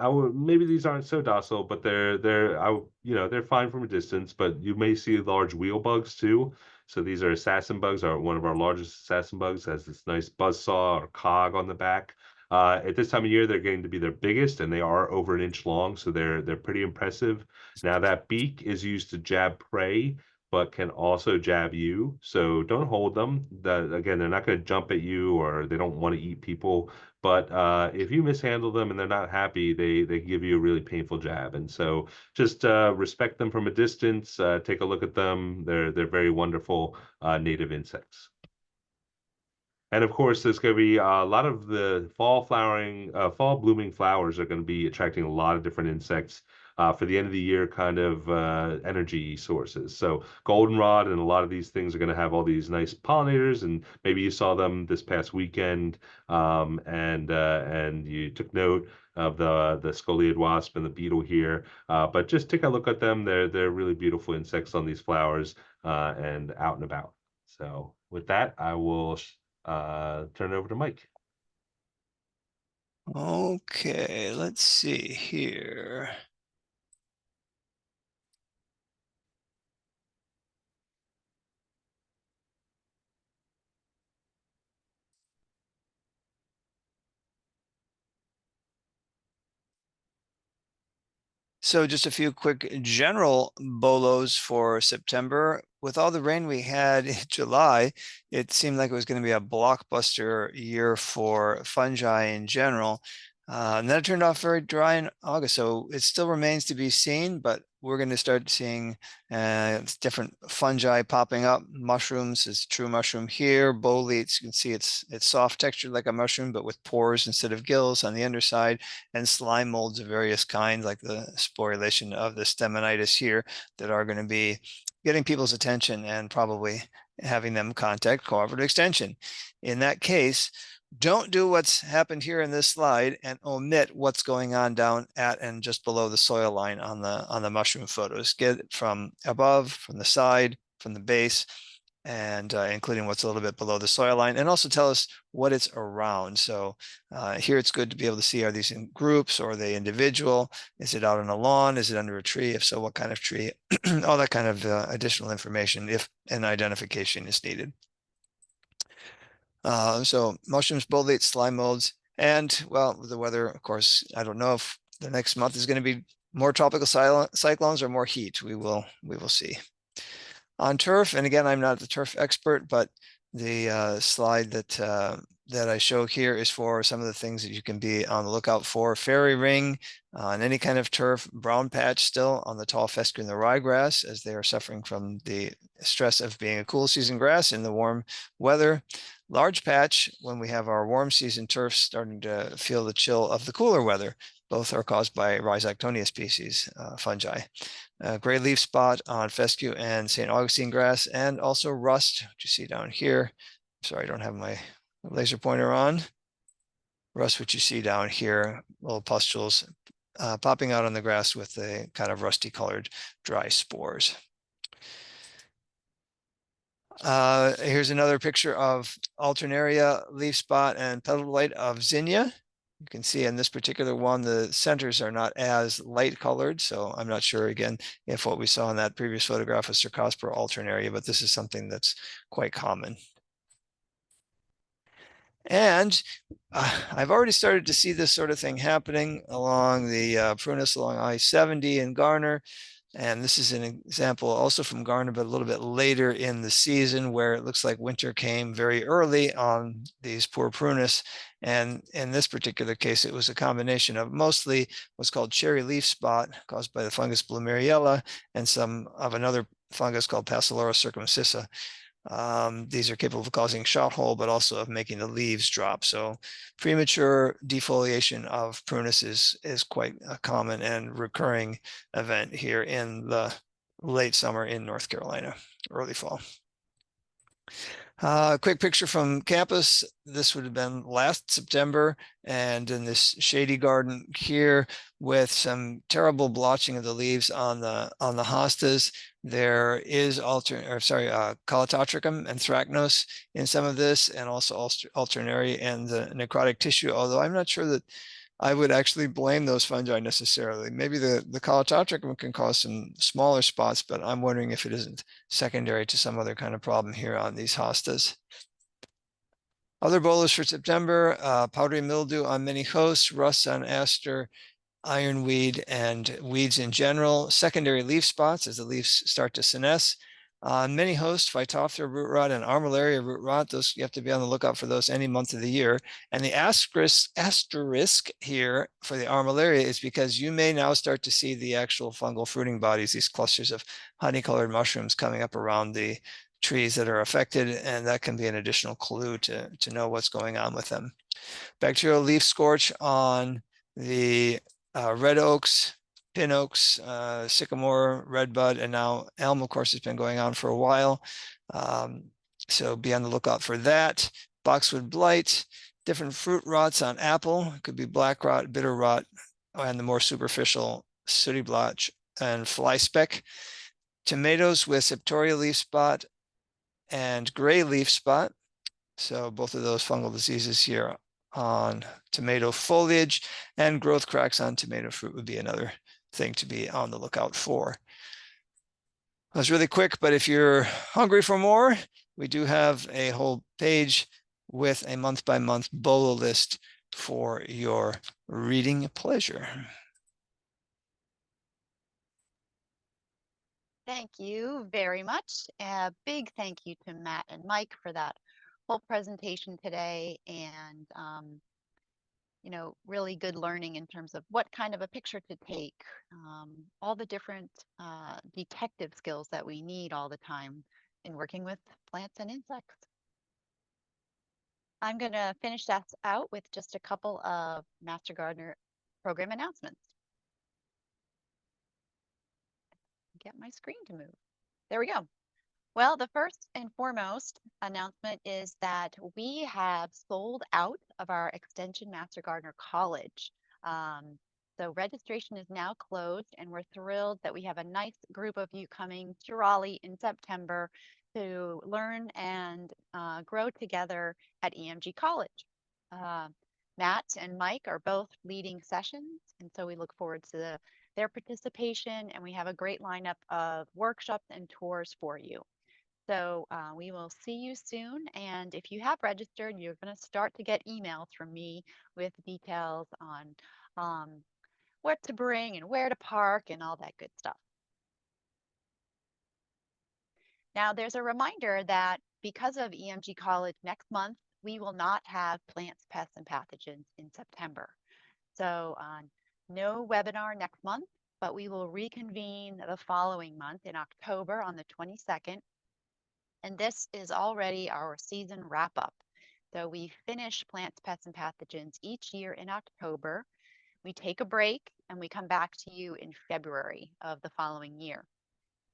Maybe these aren't so docile, but they're fine from a distance. But you may see large wheel bugs too. So these are assassin bugs. Are one of our largest assassin bugs, has this nice buzzsaw or cog on the back. At this time of year, they're getting to be their biggest, and they are over an inch long, so they're pretty impressive. Now that beak is used to jab prey, but can also jab you. So don't hold them. Again, they're not going to jump at you, or they don't want to eat people. But if you mishandle them and they're not happy, they give you a really painful jab. And so just respect them from a distance. Take a look at them. They're very wonderful native insects. And of course, there's going to be a lot of the fall blooming flowers are going to be attracting a lot of different insects for the end of the year kind of energy sources. So goldenrod and a lot of these things are going to have all these nice pollinators, and maybe you saw them this past weekend, and you took note of the scoliated wasp and the beetle here. But just take a look at them. They're really beautiful insects on these flowers and out and about. So with that, I will turn it over to Mike. Okay, let's see here. So just a few quick general bolos for September. With all the rain we had in July, it seemed like it was going to be a blockbuster year for fungi in general. And then it turned out very dry in August. So it still remains to be seen, but we're going to start seeing different fungi popping up. Mushrooms is true mushroom here. Boletes, you can see it's soft textured like a mushroom, but with pores instead of gills on the underside, and slime molds of various kinds, like the sporulation of the Stemonitis here, that are going to be getting people's attention and probably having them contact Cooperative Extension. In that case, don't do what's happened here in this slide and omit what's going on down at and just below the soil line on the mushroom photos. Get it from above, from the side, from the base, and including what's a little bit below the soil line, and also tell us what it's around. So here it's good to be able to see, are these in groups or are they individual? Is it out on a lawn? Is it under a tree? If so, what kind of tree? All that kind of additional information if an identification is needed. So mushrooms, bolete, slime molds, and well, the weather, of course, I don't know if the next month is going to be more tropical cyclones or more heat. We will see. On turf, and again, I'm not the turf expert, but the slide that I show here is for some of the things that you can be on the lookout for. Fairy ring on any kind of turf, brown patch still on the tall fescue and the ryegrass, as they are suffering from the stress of being a cool season grass in the warm weather. Large patch when we have our warm season turf starting to feel the chill of the cooler weather. Both are caused by Rhizoctonia species, fungi. Gray leaf spot on fescue and St. Augustine grass, and also rust, which you see down here. Sorry, I don't have my laser pointer on. Rust, which you see down here, little pustules popping out on the grass with the kind of rusty colored dry spores. Here's another picture of Alternaria leaf spot and petal blight of zinnia. You can see in this particular one, the centers are not as light colored. So I'm not sure, again, if what we saw in that previous photograph was Cercospora alternaria, but this is something that's quite common. And I've already started to see this sort of thing happening along the Prunus along I-70 in Garner. And this is an example also from Garner, but a little bit later in the season where it looks like winter came very early on these poor Prunus. And in this particular case, it was a combination of mostly what's called cherry leaf spot caused by the fungus Blumeriella and some of another fungus called Passiflora circumcissa. These are capable of causing shot hole, but also of making the leaves drop. So premature defoliation of prunus is quite a common and recurring event here in the late summer in North Carolina, early fall. Quick picture from campus. This would have been last September, and in this shady garden here with some terrible blotching of the leaves on the hostas. There is Calototricum and Anthracnose in some of this, and also Alternaria and the necrotic tissue, although I'm not sure that I would actually blame those fungi necessarily. Maybe the Calototricum can cause some smaller spots, but I'm wondering if it isn't secondary to some other kind of problem here on these hostas. Other bolas for September, powdery mildew on many hosts, rust on aster, ironweed, and weeds in general. Secondary leaf spots as the leaves start to senesce. On many hosts, Phytophthora root rot and Armillaria root rot, those you have to be on the lookout for those any month of the year. And the asterisk here for the Armillaria is because you may now start to see the actual fungal fruiting bodies, these clusters of honey-colored mushrooms coming up around the trees that are affected, and that can be an additional clue to know what's going on with them. Bacterial leaf scorch on the red oaks, pin oaks, sycamore, redbud, and now elm, of course, has been going on for a while. So be on the lookout for that. Boxwood blight, different fruit rots on apple. It could be black rot, bitter rot, and the more superficial sooty blotch and fly speck. Tomatoes with septoria leaf spot and gray leaf spot. So both of those fungal diseases here on tomato foliage, and growth cracks on tomato fruit would be another thing to be on the lookout for. That was really quick, but if you're hungry for more, we do have a whole page with a month-by-month BOLA list for your reading pleasure. Thank you very much. A big thank you to Matt and Mike for that whole presentation today, and you know, really good learning in terms of what kind of a picture to take, all the different detective skills that we need all the time in working with plants and insects. I'm going to finish us out with just a couple of Master Gardener program announcements. Get my screen to move. There we go. Well, the first and foremost announcement is that we have sold out of our Extension Master Gardener College. So registration is now closed, and we're thrilled that we have a nice group of you coming to Raleigh in September to learn and grow together at EMG College. Matt and Mike are both leading sessions, and so we look forward to their participation, and we have a great lineup of workshops and tours for you. So we will see you soon, and if you have registered, you're going to start to get emails from me with details on what to bring and where to park and all that good stuff. Now, there's a reminder that because of EMG College next month, we will not have plants, pests, and pathogens in September. So no webinar next month, but we will reconvene the following month in October on the 22nd. And this is already our season wrap up. So we finish plants, pests, and pathogens each year in October. We take a break and we come back to you in February of the following year.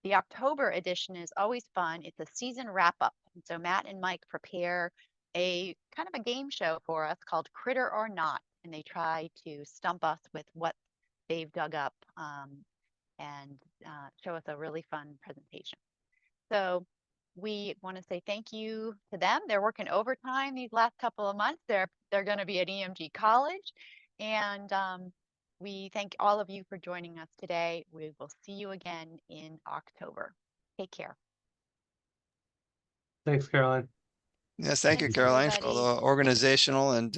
The October edition is always fun. It's a season wrap up. And so Matt and Mike prepare a kind of a game show for us called Critter or Not. And they try to stump us with what they've dug up and show us a really fun presentation. So we want to say thank you to them. They're working overtime these last couple of months. They're going to be at EMG College. And we thank all of you for joining us today. We will see you again in October. Take care. Thanks, Caroline. Yes, thank you, Thanks, Caroline, for all everybody. the organizational and